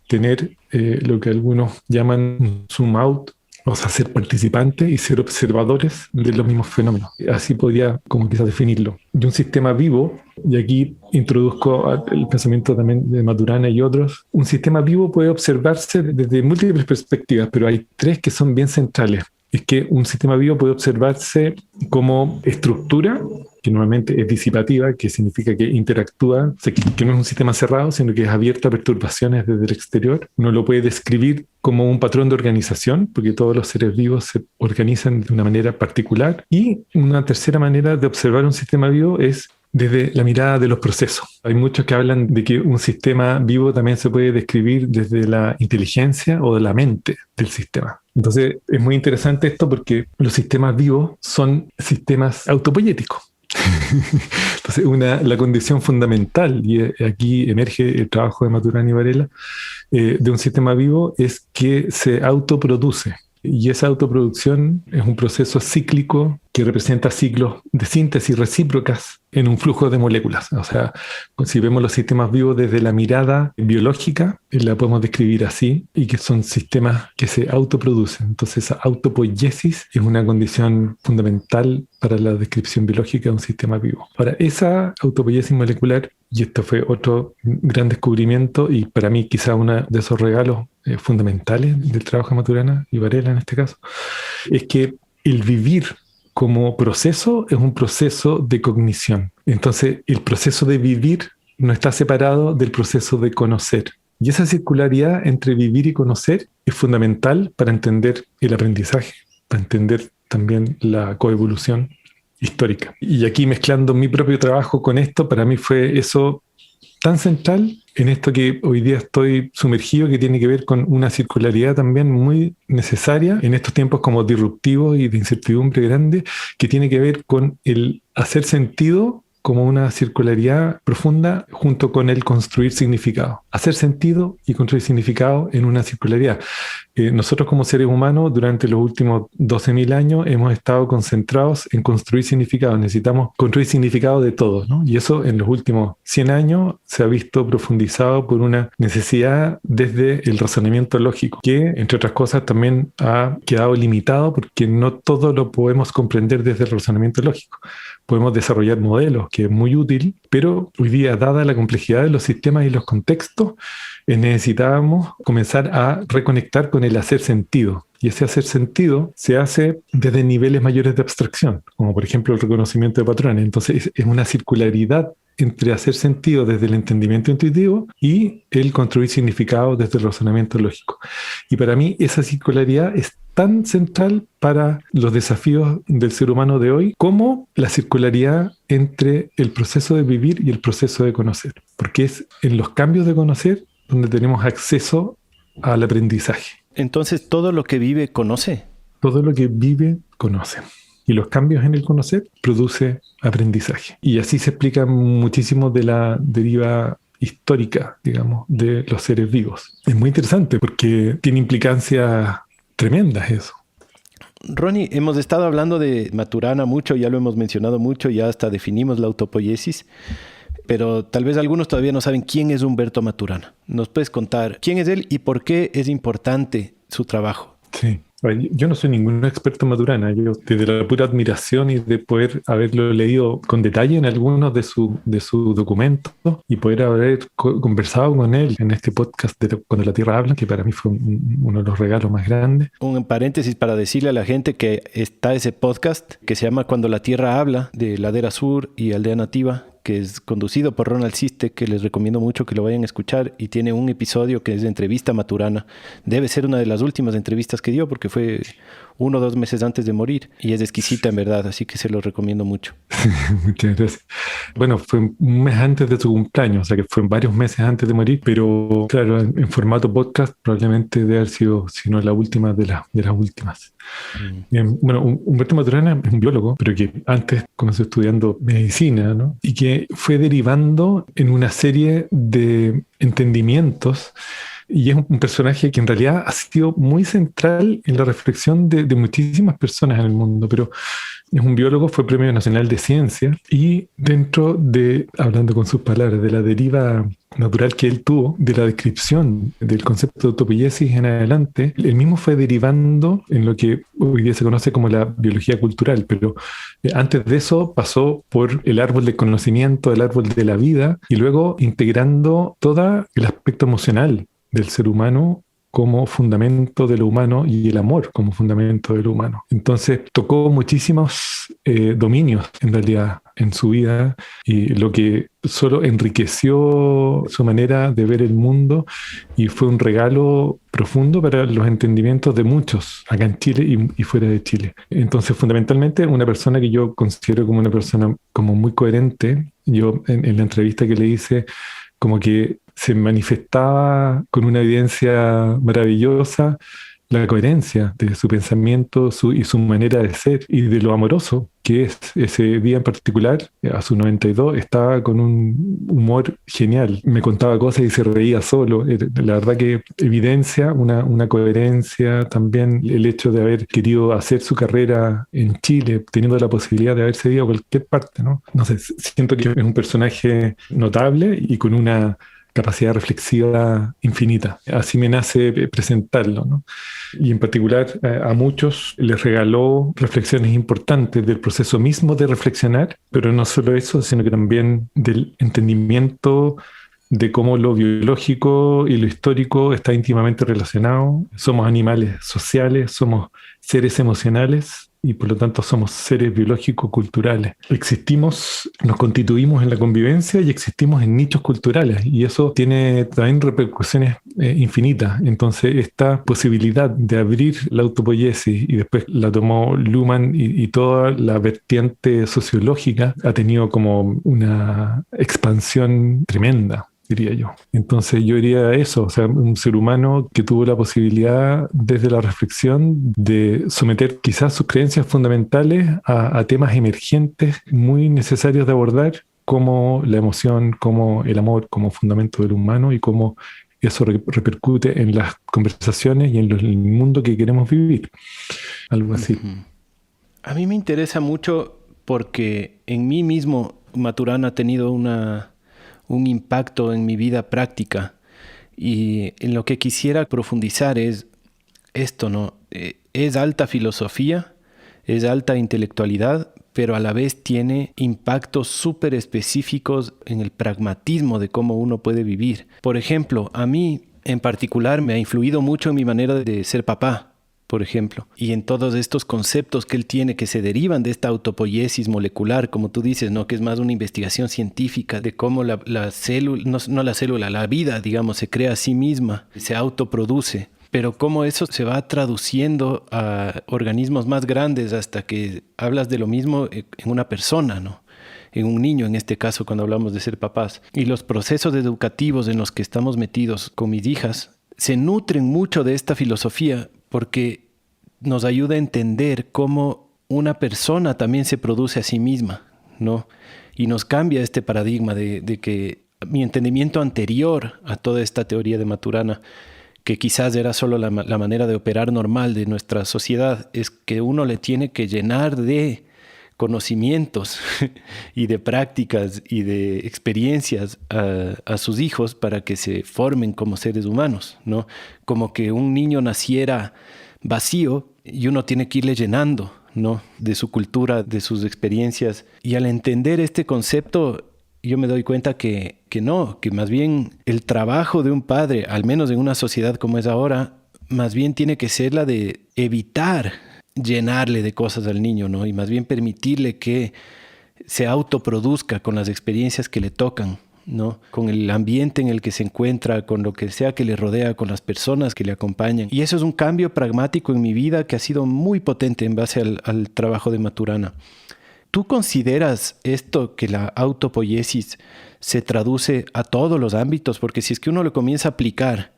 tener lo que algunos llaman un zoom out, o sea, ser participantes y ser observadores de los mismos fenómenos. Así podría, como quizás, definirlo. Y un sistema vivo, y aquí introduzco el pensamiento también de Maturana y otros, un sistema vivo puede observarse desde múltiples perspectivas, pero hay tres que son bien centrales. Es que un sistema vivo puede observarse como estructura, que normalmente es disipativa, que significa que interactúa, o sea, que no es un sistema cerrado, sino que es abierto a perturbaciones desde el exterior. Uno lo puede describir como un patrón de organización, porque todos los seres vivos se organizan de una manera particular. Y una tercera manera de observar un sistema vivo es desde la mirada de los procesos. Hay muchos que hablan de que un sistema vivo también se puede describir desde la inteligencia o de la mente del sistema. Entonces es muy interesante esto porque los sistemas vivos son sistemas autopoyéticos. Entonces la condición fundamental, y aquí emerge el trabajo de Maturana y Varela, de un sistema vivo es que se autoproduce. Y esa autoproducción es un proceso cíclico que representa ciclos de síntesis recíprocas en un flujo de moléculas. O sea, si vemos los sistemas vivos desde la mirada biológica, la podemos describir así, y que son sistemas que se autoproducen. Entonces, esa autopoiesis es una condición fundamental para la descripción biológica de un sistema vivo. Ahora, esa autopoiesis molecular, y esto fue otro gran descubrimiento, y para mí quizá uno de esos regalos fundamentales del trabajo de Maturana y Varela en este caso, es que el vivir como proceso es un proceso de cognición. Entonces, el proceso de vivir no está separado del proceso de conocer. Y esa circularidad entre vivir y conocer es fundamental para entender el aprendizaje, para entender también la coevolución histórica. Y aquí mezclando mi propio trabajo con esto, para mí fue eso tan central en esto que hoy día estoy sumergido, que tiene que ver con una circularidad también muy necesaria en estos tiempos como disruptivos y de incertidumbre grande, que tiene que ver con el hacer sentido como una circularidad profunda junto con el construir significado. Hacer sentido y construir significado en una circularidad. Nosotros como seres humanos durante los últimos 12.000 años hemos estado concentrados en construir significado. Necesitamos construir significado de todo, ¿no? Y eso en los últimos 100 años se ha visto profundizado por una necesidad desde el razonamiento lógico, que entre otras cosas también ha quedado limitado porque no todo lo podemos comprender desde el razonamiento lógico. Podemos desarrollar modelos, que es muy útil, pero hoy día, dada la complejidad de los sistemas y los contextos, necesitábamos comenzar a reconectar con el hacer sentido. Y ese hacer sentido se hace desde niveles mayores de abstracción, como por ejemplo el reconocimiento de patrones. Entonces es una circularidad entre hacer sentido desde el entendimiento intuitivo y el construir significado desde el razonamiento lógico. Y para mí esa circularidad es tan central para los desafíos del ser humano de hoy como la circularidad entre el proceso de vivir y el proceso de conocer. Porque es en los cambios de conocer donde tenemos acceso al aprendizaje. Entonces, ¿todo lo que vive conoce? Todo lo que vive, conoce. Y los cambios en el conocer produce aprendizaje. Y así se explica muchísimo de la deriva histórica, digamos, de los seres vivos. Es muy interesante porque tiene implicancias tremendas eso. Ronnie, hemos estado hablando de Maturana mucho, ya lo hemos mencionado mucho, ya hasta definimos la autopoiesis, pero tal vez algunos todavía no saben quién es Humberto Maturana. ¿Nos puedes contar quién es él y por qué es importante su trabajo? Sí. Yo no soy ningún experto en Maturana, yo desde la pura admiración y de poder haberlo leído con detalle en algunos de sus documentos y poder haber conversado con él en este podcast de Cuando la Tierra Habla, que para mí fue uno de los regalos más grandes. Un paréntesis para decirle a la gente que está ese podcast que se llama Cuando la Tierra Habla, de Ladera Sur y Aldea Nativa, que es conducido por Ronald Siste, que les recomiendo mucho que lo vayan a escuchar, y tiene un episodio que es de entrevista a Maturana. Debe ser una de las últimas entrevistas que dio porque fue 1 o 2 meses antes de morir y es exquisita en verdad, así que se lo recomiendo mucho. Muchas gracias. Bueno, fue un mes antes de su cumpleaños, o sea que fue varios meses antes de morir, pero claro, en formato podcast probablemente debe haber sido, si no la última de las últimas. Bueno, Humberto Maturana es un biólogo, pero que antes comenzó estudiando medicina, ¿no? Y que fue derivando en una serie de entendimientos. Y es un personaje que en realidad ha sido muy central en la reflexión de muchísimas personas en el mundo, pero es un biólogo, fue Premio Nacional de Ciencia y dentro de, hablando con sus palabras, de la deriva natural que él tuvo, de la descripción del concepto de autopoiesis en adelante, él mismo fue derivando en lo que hoy día se conoce como la biología cultural, pero antes de eso pasó por el árbol del conocimiento, el árbol de la vida y luego integrando todo el aspecto emocional del ser humano como fundamento de lo humano y el amor como fundamento de lo humano. Entonces tocó muchísimos dominios en realidad en su vida, y lo que solo enriqueció su manera de ver el mundo y fue un regalo profundo para los entendimientos de muchos acá en Chile y fuera de Chile. Entonces, fundamentalmente, una persona que yo considero como una persona como muy coherente. Yo en la entrevista que le hice, como que se manifestaba con una evidencia maravillosa la coherencia de su pensamiento y su manera de ser y de lo amoroso que es. Ese día en particular, a sus 92, estaba con un humor genial. Me contaba cosas y se reía solo. La verdad que evidencia una coherencia, también el hecho de haber querido hacer su carrera en Chile, teniendo la posibilidad de haberse ido a cualquier parte, ¿no? No sé, siento que es un personaje notable y con una capacidad reflexiva infinita. Así me nace presentarlo, ¿no? Y en particular a muchos les regaló reflexiones importantes del proceso mismo de reflexionar, pero no solo eso, sino que también del entendimiento de cómo lo biológico y lo histórico está íntimamente relacionado. Somos animales sociales, somos seres emocionales y por lo tanto somos seres biológico-culturales. Existimos, nos constituimos en la convivencia y existimos en nichos culturales, y eso tiene también repercusiones infinitas. Entonces esta posibilidad de abrir la autopoiesis, y después la tomó Luhmann y toda la vertiente sociológica, ha tenido como una expansión tremenda, diría yo. Entonces yo diría eso, o sea, un ser humano que tuvo la posibilidad desde la reflexión de someter quizás sus creencias fundamentales a temas emergentes muy necesarios de abordar, como la emoción, como el amor, como fundamento del humano, y cómo eso repercute en las conversaciones y en el mundo que queremos vivir. Algo así. Uh-huh. A mí me interesa mucho porque en mí mismo Maturana ha tenido un impacto en mi vida práctica, y en lo que quisiera profundizar es esto, ¿no? Es alta filosofía, es alta intelectualidad, pero a la vez tiene impactos súper específicos en el pragmatismo de cómo uno puede vivir. Por ejemplo, a mí en particular me ha influido mucho en mi manera de ser papá, por ejemplo, y en todos estos conceptos que él tiene que se derivan de esta autopoiesis molecular, como tú dices, ¿no? Que es más una investigación científica de cómo la célula, no la célula, la vida, digamos, se crea a sí misma, se autoproduce, pero cómo eso se va traduciendo a organismos más grandes hasta que hablas de lo mismo en una persona, ¿no? En un niño, en este caso, cuando hablamos de ser papás. Y los procesos educativos en los que estamos metidos con mis hijas se nutren mucho de esta filosofía, porque nos ayuda a entender cómo una persona también se produce a sí misma, ¿no? Y nos cambia este paradigma de que mi entendimiento anterior a toda esta teoría de Maturana, que quizás era solo la manera de operar normal de nuestra sociedad, es que uno le tiene que llenar de conocimientos y de prácticas y de experiencias a sus hijos para que se formen como seres humanos, ¿no? Como que un niño naciera vacío y uno tiene que irle llenando, ¿no? De su cultura, de sus experiencias. Y al entender este concepto, yo me doy cuenta que no, que más bien el trabajo de un padre, al menos en una sociedad como es ahora, más bien tiene que ser la de evitar llenarle de cosas al niño, ¿no? Y más bien permitirle que se autoproduzca con las experiencias que le tocan, ¿no? Con el ambiente en el que se encuentra, con lo que sea que le rodea, con las personas que le acompañan. Y eso es un cambio pragmático en mi vida que ha sido muy potente en base al trabajo de Maturana. ¿Tú consideras esto, que la autopoiesis se traduce a todos los ámbitos? Porque si es que uno lo comienza a aplicar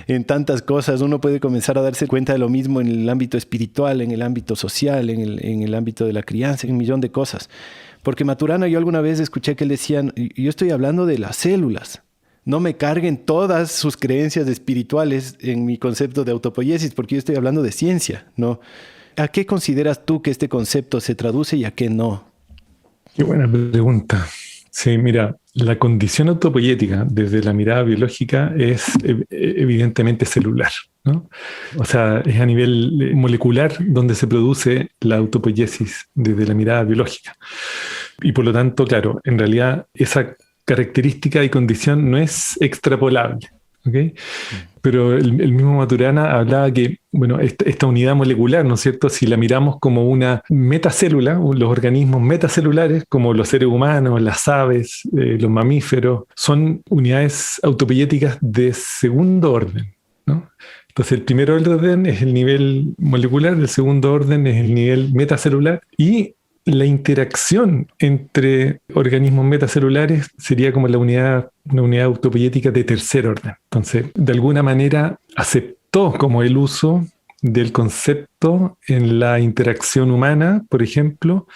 en tantas cosas, uno puede comenzar a darse cuenta de lo mismo en el ámbito espiritual, en el ámbito social, en el ámbito de la crianza, en un millón de cosas. Porque Maturana, yo alguna vez escuché que él decía, yo estoy hablando de las células, no me carguen todas sus creencias espirituales en mi concepto de autopoiesis, porque yo estoy hablando de ciencia, ¿no? ¿A qué consideras tú que este concepto se traduce y a qué no? Qué buena pregunta. Sí, mira, la condición autopoiética desde la mirada biológica es evidentemente celular, ¿no? O sea, es a nivel molecular donde se produce la autopoiesis desde la mirada biológica. Y por lo tanto, claro, en realidad esa característica y condición no es extrapolable, ¿ok? Pero el mismo Maturana hablaba que, bueno, esta unidad molecular, ¿no es cierto? Si la miramos como una metacélula, los organismos metacelulares, como los seres humanos, las aves, los mamíferos, son unidades autopoyéticas de segundo orden, ¿no? Entonces, el primer orden es el nivel molecular, el segundo orden es el nivel metacelular, y la interacción entre organismos metacelulares sería como una unidad autopoyética de tercer orden. Entonces, de alguna manera aceptó como el uso del concepto en la interacción humana, por ejemplo,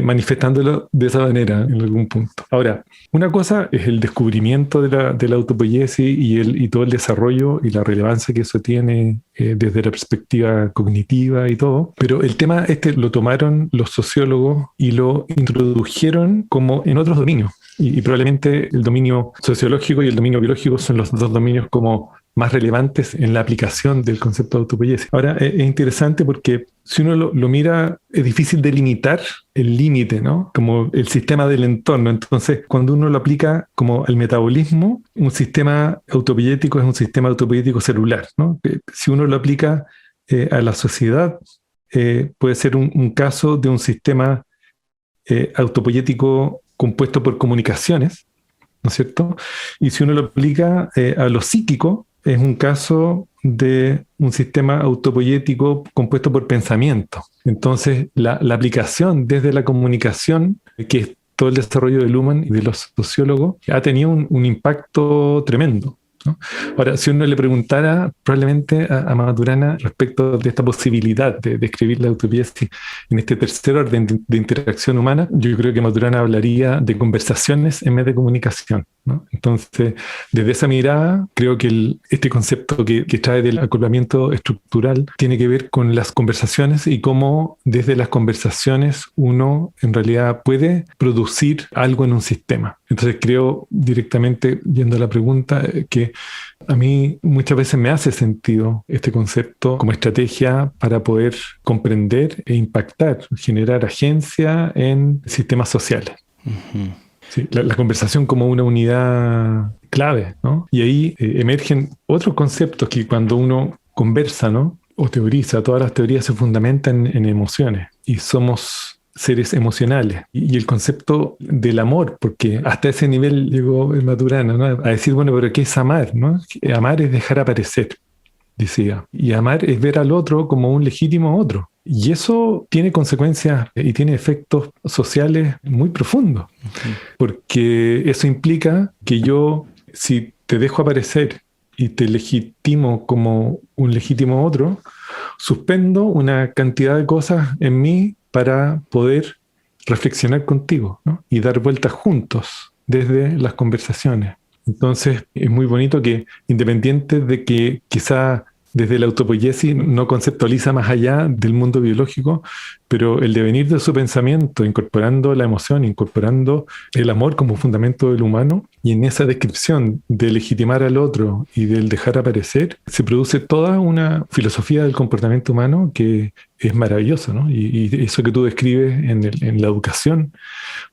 manifestándolo de esa manera en algún punto. Ahora, una cosa es el descubrimiento de la autopoiesis y todo el desarrollo y la relevancia que eso tiene desde la perspectiva cognitiva y todo, pero el tema lo tomaron los sociólogos y lo introdujeron como en otros dominios. Y probablemente el dominio sociológico y el dominio biológico son los dos dominios como más relevantes en la aplicación del concepto de autopoiesis. Ahora, es interesante porque si uno lo mira, es difícil delimitar el límite, ¿no? Como el sistema del entorno. Entonces, cuando uno lo aplica como al metabolismo, un sistema autopoiético es un sistema autopoiético celular, ¿no? Si uno lo aplica a la sociedad, puede ser un caso de un sistema autopoiético compuesto por comunicaciones, ¿no es cierto? Y si uno lo aplica a lo psíquico, es un caso de un sistema autopoiético compuesto por pensamiento. Entonces, la aplicación desde la comunicación, que es todo el desarrollo de Luhmann y de los sociólogos, ha tenido un impacto tremendo, ¿no? Ahora, si uno le preguntara probablemente a Maturana respecto de esta posibilidad de escribir la autopoiesis en este tercer orden de interacción humana, yo creo que Maturana hablaría de conversaciones en vez de comunicación, ¿no? Entonces, desde esa mirada, creo que este concepto que trae del acoplamiento estructural tiene que ver con las conversaciones y cómo desde las conversaciones uno en realidad puede producir algo en un sistema. Entonces creo directamente, yendo a la pregunta, que a mí muchas veces me hace sentido este concepto como estrategia para poder comprender e impactar, generar agencia en sistemas sociales. Uh-huh. Sí, la conversación como una unidad clave, ¿no? Y ahí emergen otros conceptos que cuando uno conversa, ¿no? O teoriza, todas las teorías se fundamentan en emociones y somos seres emocionales. Y el concepto del amor, porque hasta ese nivel llegó el Maturana, ¿no? A decir, bueno, pero ¿qué es amar, no? Amar es dejar aparecer, decía. Y amar es ver al otro como un legítimo otro. Y eso tiene consecuencias y tiene efectos sociales muy profundos. Uh-huh. Porque eso implica que yo, si te dejo aparecer y te legitimo como un legítimo otro, suspendo una cantidad de cosas en mí para poder reflexionar contigo, ¿no? Y dar vueltas juntos desde las conversaciones. Entonces es muy bonito que, independiente de que quizá desde la autopoiesis no conceptualiza más allá del mundo biológico, pero el devenir de su pensamiento, incorporando la emoción, incorporando el amor como fundamento del humano, y en esa descripción de legitimar al otro y del dejar aparecer, se produce toda una filosofía del comportamiento humano que es maravillosa, ¿no? Y eso que tú describes en la educación,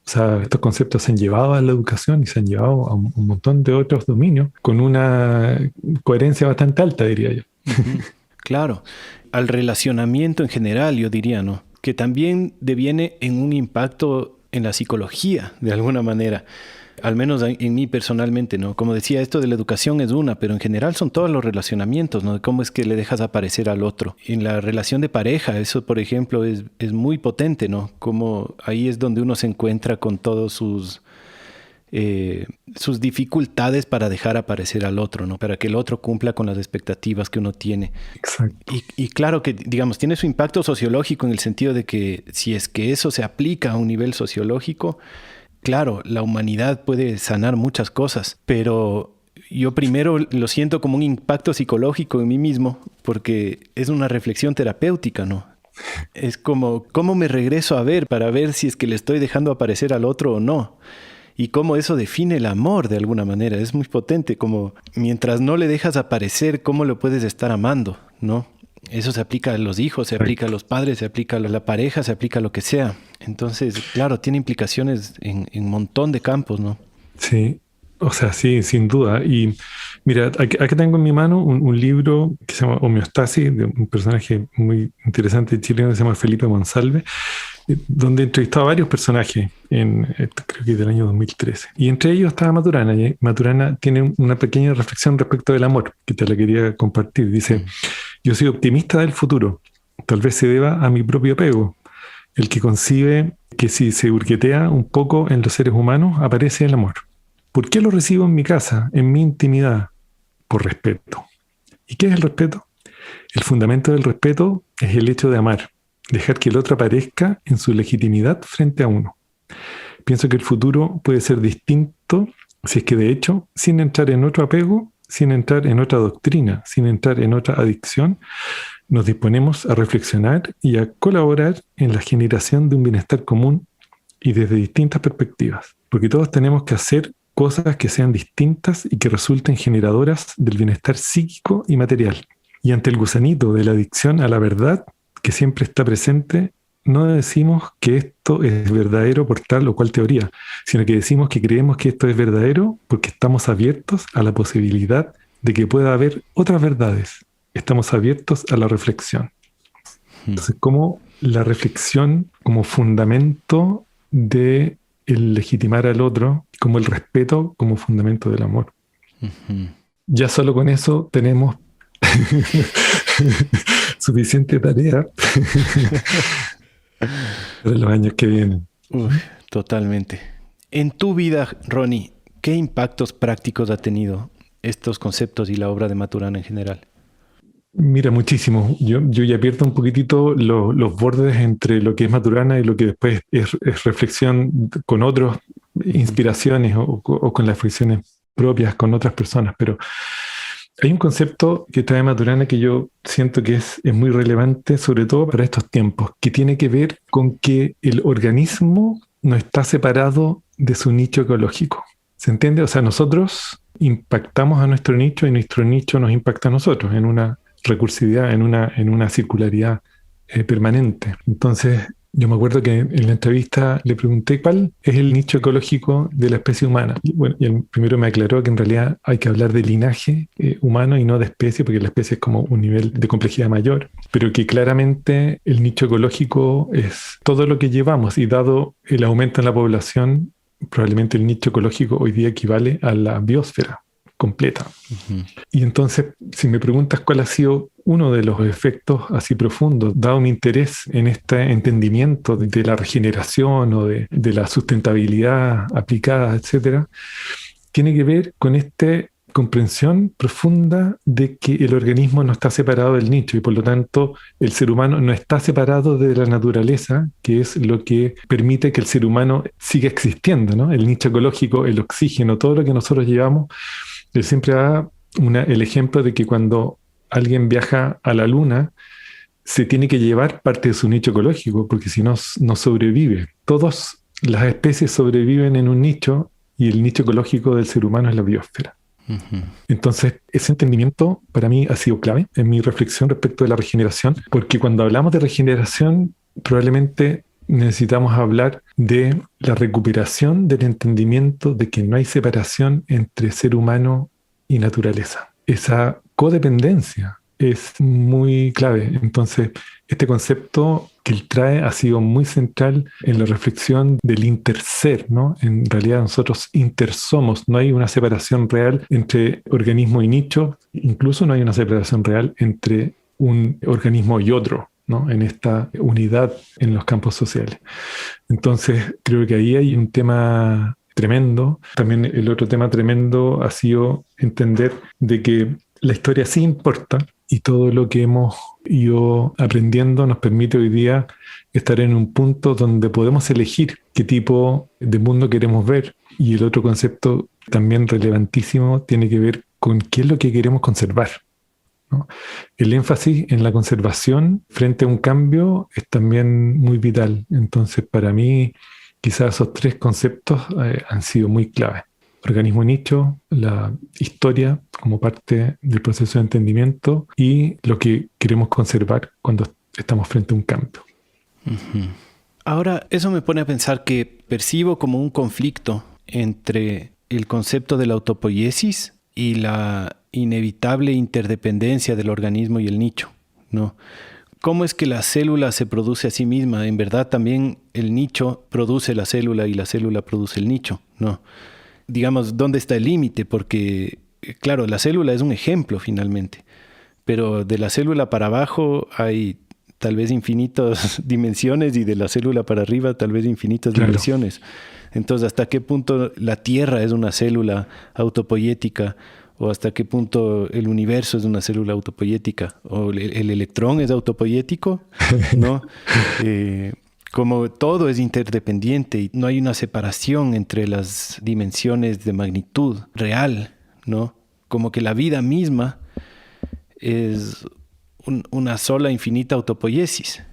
o sea, estos conceptos se han llevado a la educación y se han llevado a un montón de otros dominios con una coherencia bastante alta, diría yo. Uh-huh. Claro, al relacionamiento en general, yo diría, ¿no? Que también deviene en un impacto en la psicología, de alguna manera. Al menos en mí personalmente, ¿no? Como decía, esto de la educación es una, pero en general son todos los relacionamientos, ¿no? De cómo es que le dejas aparecer al otro. En la relación de pareja, eso, por ejemplo, es muy potente, ¿no? Como ahí es donde uno se encuentra con todos sus dificultades para dejar aparecer al otro, ¿no? Para que el otro cumpla con las expectativas que uno tiene. Exacto. Y claro que, digamos, tiene su impacto sociológico en el sentido de que si es que eso se aplica a un nivel sociológico, claro, la humanidad puede sanar muchas cosas, pero yo primero lo siento como un impacto psicológico en mí mismo, porque es una reflexión terapéutica, ¿no? Es como, ¿cómo me regreso a ver para ver si es que le estoy dejando aparecer al otro o no? Y cómo eso define el amor de alguna manera. Es muy potente, como mientras no le dejas aparecer, ¿cómo lo puedes estar amando, no? Eso se aplica a los hijos, se aplica a los padres, se aplica a la pareja, se aplica a lo que sea. Entonces, claro, tiene implicaciones en un montón de campos, ¿no? Sí, o sea, sí, sin duda. Y Mira, aquí tengo en mi mano un libro que se llama Homeostasis, de un personaje muy interesante chileno que se llama Felipe Monsalve, donde entrevistó a varios personajes creo que del año 2013. Y entre ellos estaba Maturana. Y Maturana tiene una pequeña reflexión respecto del amor, que te la quería compartir. Dice, yo soy optimista del futuro. Tal vez se deba a mi propio apego, el que concibe que si se hurguetea un poco en los seres humanos, aparece el amor. ¿Por qué lo recibo en mi casa, en mi intimidad? Por respeto. ¿Y qué es el respeto? El fundamento del respeto es el hecho de amar, dejar que el otro aparezca en su legitimidad frente a uno. Pienso que el futuro puede ser distinto si es que de hecho, sin entrar en otro apego, sin entrar en otra doctrina, sin entrar en otra adicción, nos disponemos a reflexionar y a colaborar en la generación de un bienestar común y desde distintas perspectivas. Porque todos tenemos que hacer cosas que sean distintas y que resulten generadoras del bienestar psíquico y material. Y ante el gusanito de la adicción a la verdad, que siempre está presente, no decimos que esto es verdadero por tal o cual teoría, sino que decimos que creemos que esto es verdadero porque estamos abiertos a la posibilidad de que pueda haber otras verdades. Estamos abiertos a la reflexión. Entonces, como la reflexión como fundamento de el legitimar al otro, como el respeto como fundamento del amor. Ya solo con eso tenemos suficiente tarea para los años que vienen. Totalmente. En tu vida, Ronnie, ¿qué impactos prácticos ha tenido estos conceptos y la obra de Maturana en general? Mira, muchísimo. Yo ya pierdo un poquitito los bordes entre lo que es Maturana y lo que después es reflexión con otras inspiraciones o con las reflexiones propias con otras personas. Pero hay un concepto que trae Maturana que yo siento que es muy relevante, sobre todo para estos tiempos, que tiene que ver con que el organismo no está separado de su nicho ecológico. ¿Se entiende? O sea, nosotros impactamos a nuestro nicho y nuestro nicho nos impacta a nosotros en una recursividad, en una circularidad permanente. Entonces, yo me acuerdo que en la entrevista le pregunté cuál es el nicho ecológico de la especie humana. Y el primero me aclaró que en realidad hay que hablar de linaje humano y no de especie, porque la especie es como un nivel de complejidad mayor, pero que claramente el nicho ecológico es todo lo que llevamos, y dado el aumento en la población, probablemente el nicho ecológico hoy día equivale a la biosfera completa. Y entonces, si me preguntas cuál ha sido uno de los efectos así profundos, dado mi interés en este entendimiento de la regeneración o de la sustentabilidad aplicada, etcétera, tiene que ver con esta comprensión profunda de que el organismo no está separado del nicho y por lo tanto el ser humano no está separado de la naturaleza, que es lo que permite que el ser humano siga existiendo, ¿no? El nicho ecológico, el oxígeno, todo lo que nosotros llevamos. Él siempre da el ejemplo de que cuando alguien viaja a la luna, se tiene que llevar parte de su nicho ecológico, porque si no, no sobrevive. Todas las especies sobreviven en un nicho y el nicho ecológico del ser humano es la biosfera. Entonces, ese entendimiento para mí ha sido clave en mi reflexión respecto de la regeneración, porque cuando hablamos de regeneración, probablemente necesitamos hablar de la recuperación del entendimiento de que no hay separación entre ser humano y naturaleza. Esa codependencia es muy clave. Entonces, este concepto que él trae ha sido muy central en la reflexión del interser, ¿no? En realidad nosotros intersomos, no hay una separación real entre organismo y nicho, incluso no hay una separación real entre un organismo y otro, ¿no? En esta unidad en los campos sociales. Entonces, creo que ahí hay un tema tremendo. También el otro tema tremendo ha sido entender de que la historia sí importa y todo lo que hemos ido aprendiendo nos permite hoy día estar en un punto donde podemos elegir qué tipo de mundo queremos ver. Y el otro concepto también relevantísimo tiene que ver con qué es lo que queremos conservar, ¿no? El énfasis en la conservación frente a un cambio es también muy vital. Entonces, para mí, quizás esos tres conceptos han sido muy clave. Organismo nicho, la historia como parte del proceso de entendimiento y lo que queremos conservar cuando estamos frente a un cambio. Ahora, eso me pone a pensar que percibo como un conflicto entre el concepto de la autopoiesis y la inevitable interdependencia del organismo y el nicho, ¿no? ¿Cómo es que la célula se produce a sí misma? En verdad también el nicho produce la célula y la célula produce el nicho, ¿no? Digamos, ¿dónde está el límite? Porque, claro, la célula es un ejemplo finalmente, pero de la célula para abajo hay tal vez infinitas dimensiones y de la célula para arriba tal vez infinitas dimensiones. Entonces, ¿hasta qué punto la Tierra es una célula autopoyética? ¿O hasta qué punto el universo es una célula autopoyética? ¿O el electrón es autopoyético? ¿No? Como todo es interdependiente y no hay una separación entre las dimensiones de magnitud real, ¿no? Como que la vida misma es una sola infinita autopoiesis.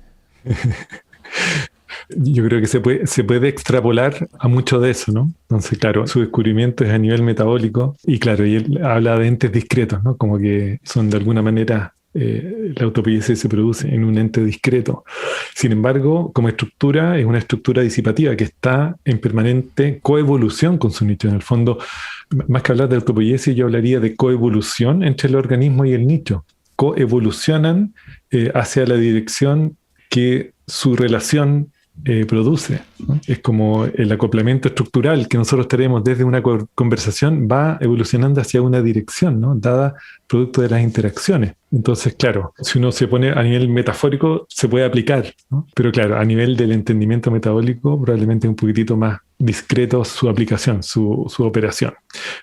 Yo creo que se puede extrapolar a mucho de eso, ¿no? Entonces, claro, su descubrimiento es a nivel metabólico y claro, y él habla de entes discretos, ¿no? Como que son de alguna manera, la autopoiesis se produce en un ente discreto. Sin embargo, como estructura, es una estructura disipativa que está en permanente coevolución con su nicho. En el fondo, más que hablar de autopoiesis, yo hablaría de coevolución entre el organismo y el nicho. Coevolucionan hacia la dirección que su relación produce, ¿no? Es como el acoplamiento estructural que nosotros tenemos desde una conversación va evolucionando hacia una dirección, ¿no? Dada producto de las interacciones. Entonces, claro, si uno se pone a nivel metafórico, se puede aplicar, ¿no? Pero claro, a nivel del entendimiento metabólico, probablemente un poquitito más discreto su aplicación, su operación.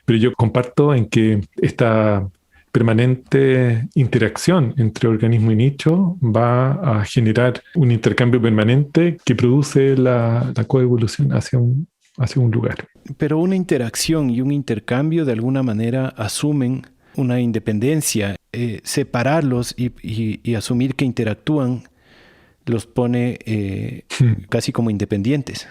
Pero yo comparto en que esta permanente interacción entre organismo y nicho va a generar un intercambio permanente que produce la coevolución hacia un lugar. Pero una interacción y un intercambio de alguna manera asumen una independencia. Separarlos y asumir que interactúan los pone casi como independientes.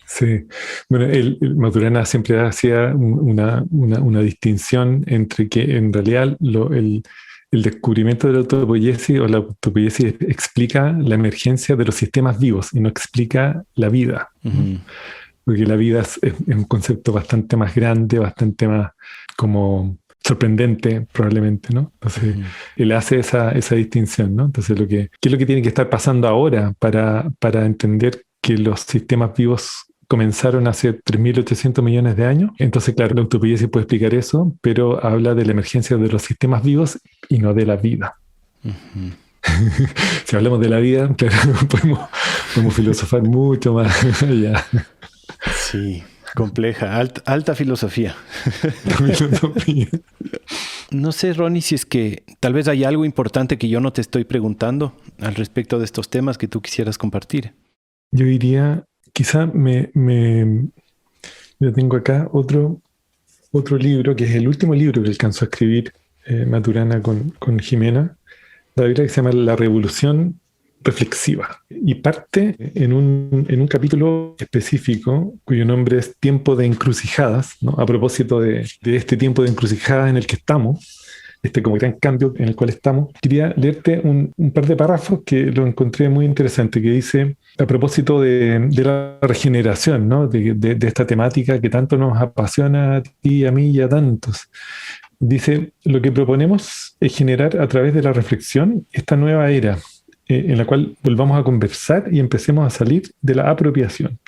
Sí, bueno, el Maturana siempre hacía una distinción entre que en realidad el descubrimiento de la autopoiesis o la autopoiesis explica la emergencia de los sistemas vivos y no explica la vida. Uh-huh. Porque la vida es un concepto bastante más grande, bastante más como sorprendente probablemente, ¿no? Entonces, él hace esa distinción, ¿no? Entonces, ¿qué es lo que tiene que estar pasando ahora para entender que los sistemas vivos comenzaron hace 3.800 millones de años? Entonces, claro, la autopoiesis puede explicar eso, pero habla de la emergencia de los sistemas vivos y no de la vida. Uh-huh. Si hablamos de la vida, claro, podemos filosofar mucho más allá. Sí, compleja, alta filosofía. No sé, Ronnie, si es que tal vez hay algo importante que yo no te estoy preguntando al respecto de estos temas que tú quisieras compartir. Yo diría, quizá yo tengo acá otro libro, que es el último libro que alcanzó a escribir Maturana con Jimena, la Biblia, que se llama La Revolución Reflexiva. Y parte en un capítulo específico cuyo nombre es Tiempo de Encrucijadas, ¿no? A propósito de este tiempo de encrucijadas en el que estamos, como gran cambio en el cual estamos. Quería leerte un par de párrafos que lo encontré muy interesante, que dice, a propósito de la regeneración, ¿no? de esta temática que tanto nos apasiona a ti, a mí y a tantos. Dice, lo que proponemos es generar a través de la reflexión esta nueva era en la cual volvamos a conversar y empecemos a salir de la apropiación.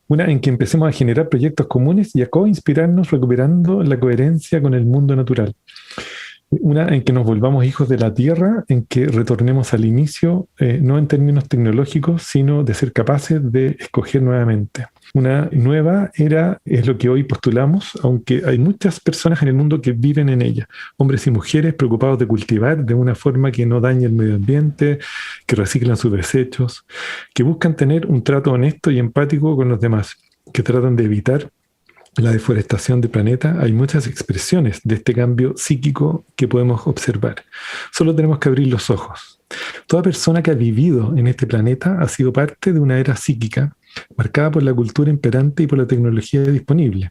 Una en que empecemos a generar proyectos comunes y a co-inspirarnos recuperando la coherencia con el mundo natural. Una en que nos volvamos hijos de la tierra, en que retornemos al inicio, no en términos tecnológicos, sino de ser capaces de escoger nuevamente. Una nueva era es lo que hoy postulamos, aunque hay muchas personas en el mundo que viven en ella. Hombres y mujeres preocupados de cultivar de una forma que no dañe el medio ambiente, que reciclan sus desechos, que buscan tener un trato honesto y empático con los demás, que tratan de evitar la deforestación del planeta. Hay muchas expresiones de este cambio psíquico que podemos observar. Solo tenemos que abrir los ojos. Toda persona que ha vivido en este planeta ha sido parte de una era psíquica marcada por la cultura imperante y por la tecnología disponible.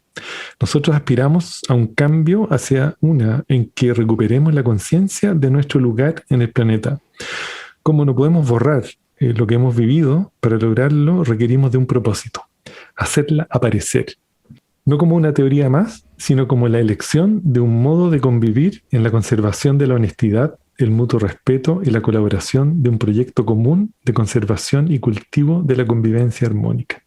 Nosotros aspiramos a un cambio hacia una en que recuperemos la conciencia de nuestro lugar en el planeta. Como no podemos borrar lo que hemos vivido, para lograrlo requerimos de un propósito: hacerla aparecer. no como una teoría más, sino como la elección de un modo de convivir en la conservación de la honestidad, el mutuo respeto y la colaboración de un proyecto común de conservación y cultivo de la convivencia armónica.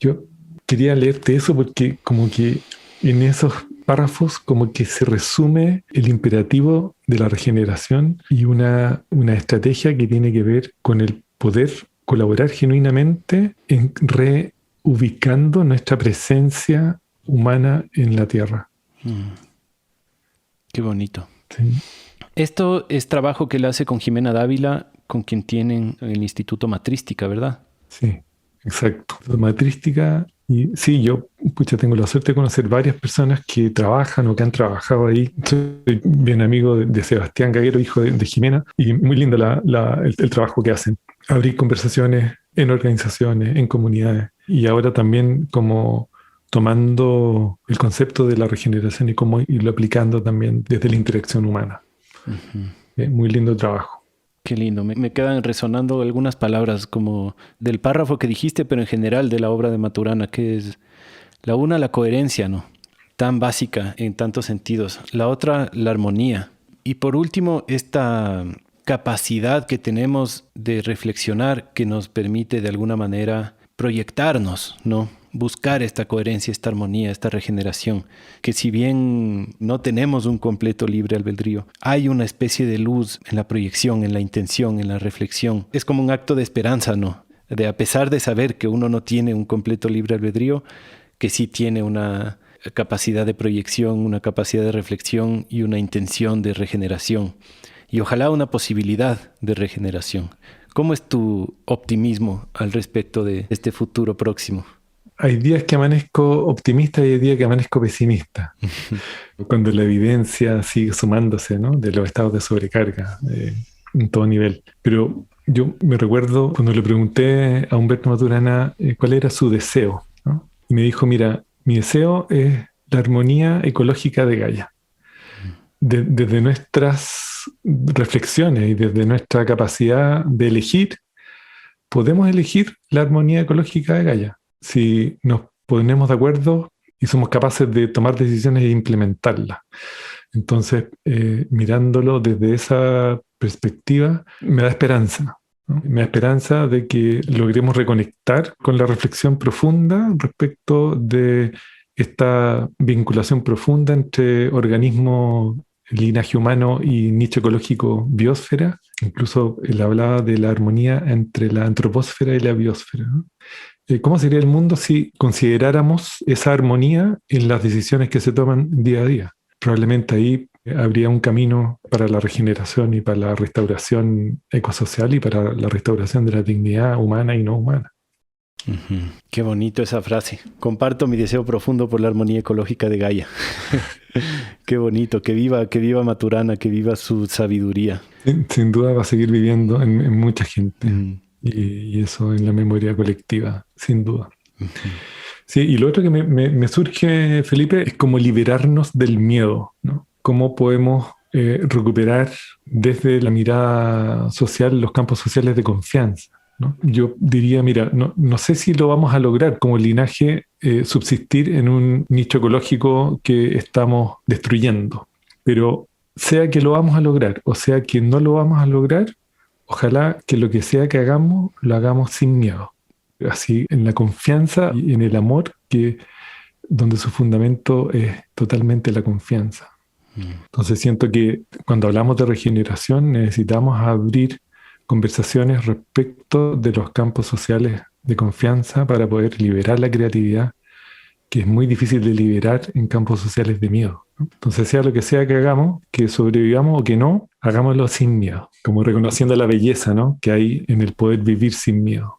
Yo quería leerte eso porque como que en esos párrafos como que se resume el imperativo de la regeneración y una estrategia que tiene que ver con el poder colaborar genuinamente en reubicando nuestra presencia humana en la Tierra. Qué bonito. Sí. Esto es trabajo que él hace con Jimena Dávila, con quien tienen el Instituto Matrística, ¿verdad? Sí, exacto. Matrística. Y sí, yo tengo la suerte de conocer varias personas que trabajan o que han trabajado ahí. Soy bien amigo de Sebastián Gaguero, hijo de Jimena, y muy lindo el trabajo que hacen. Abrir conversaciones en organizaciones, en comunidades, y ahora también como tomando el concepto de la regeneración y cómo irlo aplicando también desde la interacción humana. Muy lindo trabajo. Qué lindo. Me quedan resonando algunas palabras como del párrafo que dijiste, pero en general de la obra de Maturana, que es la una, la coherencia, ¿no? Tan básica en tantos sentidos. La otra, la armonía. Y por último, esta capacidad que tenemos de reflexionar que nos permite de alguna manera proyectarnos, ¿no? Buscar esta coherencia, esta armonía, esta regeneración, que si bien no tenemos un completo libre albedrío, hay una especie de luz en la proyección, en la intención, en la reflexión. Es como un acto de esperanza, ¿no? De a pesar de saber que uno no tiene un completo libre albedrío, que sí tiene una capacidad de proyección, una capacidad de reflexión y una intención de regeneración. Y ojalá una posibilidad de regeneración. ¿Cómo es tu optimismo al respecto de este futuro próximo? Hay días que amanezco optimista y hay días que amanezco pesimista. Cuando la evidencia sigue sumándose, ¿no? De los estados de sobrecarga en todo nivel. Pero yo me recuerdo cuando le pregunté a Humberto Maturana cuál era su deseo, ¿no? Y me dijo, mira, mi deseo es la armonía ecológica de Gaia. Desde nuestras reflexiones y desde nuestra capacidad de elegir, podemos elegir la armonía ecológica de Gaia. Si nos ponemos de acuerdo y somos capaces de tomar decisiones e implementarlas. Entonces, mirándolo desde esa perspectiva, me da esperanza, ¿no? Me da esperanza de que logremos reconectar con la reflexión profunda respecto de esta vinculación profunda entre organismo, linaje humano y nicho ecológico biosfera. Incluso él hablaba de la armonía entre la antropósfera y la biosfera, ¿no? ¿Cómo sería el mundo si consideráramos esa armonía en las decisiones que se toman día a día? Probablemente ahí habría un camino para la regeneración y para la restauración ecosocial y para la restauración de la dignidad humana y no humana. Qué bonito esa frase. Comparto mi deseo profundo por la armonía ecológica de Gaia. Qué bonito, que viva Maturana, que viva su sabiduría. Sin duda va a seguir viviendo en mucha gente. Y eso en la memoria colectiva, sin duda. Sí, y lo otro que me surge, Felipe, es como liberarnos del miedo, ¿no? Cómo podemos recuperar desde la mirada social los campos sociales de confianza, ¿no? Yo diría, mira, no sé si lo vamos a lograr como linaje subsistir en un nicho ecológico que estamos destruyendo, pero sea que lo vamos a lograr o sea que no lo vamos a lograr, ojalá que lo que sea que hagamos, lo hagamos sin miedo. Así, en la confianza y en el amor, donde su fundamento es totalmente la confianza. Entonces siento que cuando hablamos de regeneración necesitamos abrir conversaciones respecto de los campos sociales de confianza para poder liberar la creatividad, que es muy difícil de liberar en campos sociales de miedo, ¿no? Entonces, sea lo que sea que hagamos, que sobrevivamos o que no, hagámoslo sin miedo, como reconociendo la belleza, ¿no?, que hay en el poder vivir sin miedo.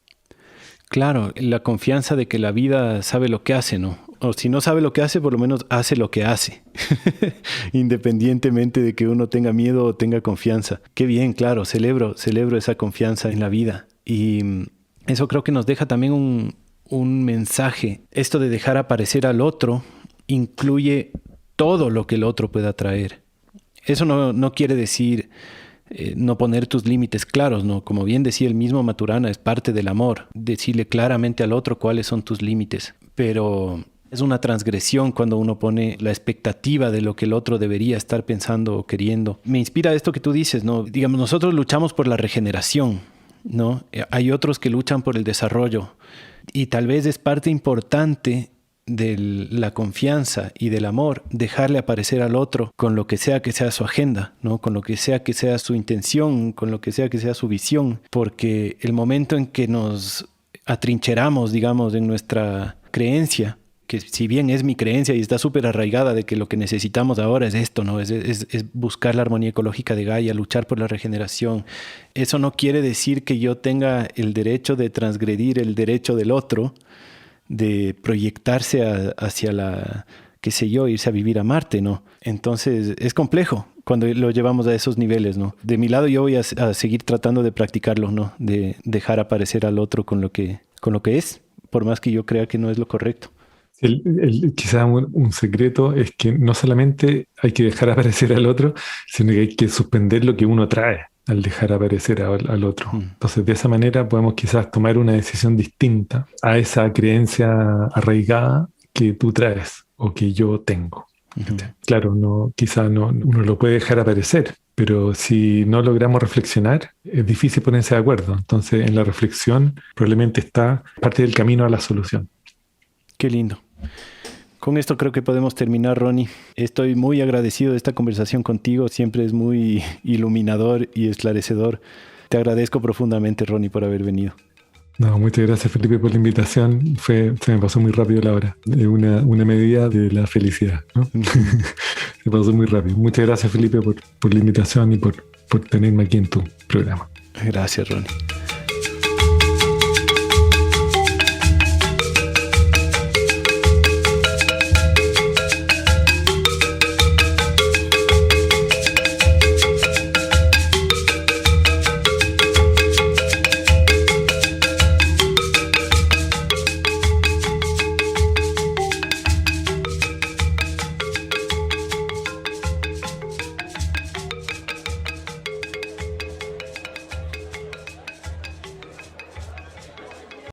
Claro, la confianza de que la vida sabe lo que hace, ¿no? O si no sabe lo que hace, por lo menos hace lo que hace, independientemente de que uno tenga miedo o tenga confianza. Qué bien, claro, celebro esa confianza en la vida. Y eso creo que nos deja también un mensaje. Esto de dejar aparecer al otro incluye todo lo que el otro pueda traer. Eso no quiere decir no poner tus límites claros, ¿no? Como bien decía el mismo Maturana, es parte del amor, decirle claramente al otro cuáles son tus límites. Pero Es una transgresión cuando uno pone la expectativa de lo que el otro debería estar pensando o queriendo. Me inspira esto que tú dices, ¿no? Digamos, nosotros luchamos por la regeneración, ¿no? Hay otros que luchan por el desarrollo. Y tal vez es parte importante de la confianza y del amor dejarle aparecer al otro con lo que sea su agenda, ¿no? Con lo que sea su intención, con lo que sea su visión. Porque el momento en que nos atrincheramos, digamos, en nuestra creencia, que si bien es mi creencia y está súper arraigada de que lo que necesitamos ahora es esto, ¿no? Es buscar la armonía ecológica de Gaia, luchar por la regeneración. Eso no quiere decir que yo tenga el derecho de transgredir el derecho del otro, de proyectarse hacia la, qué sé yo, irse a vivir a Marte, ¿no? Entonces es complejo cuando lo llevamos a esos niveles, ¿no? De mi lado yo voy a seguir tratando de practicarlo, ¿no? De dejar aparecer al otro con lo que es, por más que yo crea que no es lo correcto. Quizá un secreto es que no solamente hay que dejar aparecer al otro, sino que hay que suspender lo que uno trae al dejar aparecer al otro. Entonces, de esa manera podemos quizás tomar una decisión distinta a esa creencia arraigada que tú traes o que yo tengo. Claro, quizá uno lo puede dejar aparecer, pero si no logramos reflexionar, es difícil ponerse de acuerdo. Entonces, en la reflexión probablemente está parte del camino a la solución. Qué lindo. Con esto creo que podemos terminar, Ronnie. Estoy muy agradecido de esta conversación contigo. Siempre es muy iluminador y esclarecedor. Te agradezco profundamente, Ronnie, por haber venido. No, muchas gracias, Felipe, por la invitación. Se me pasó muy rápido la hora. Es una medida de la felicidad, ¿no? Se pasó muy rápido. Muchas gracias, Felipe, por la invitación y por tenerme aquí en tu programa. Gracias, Ronnie.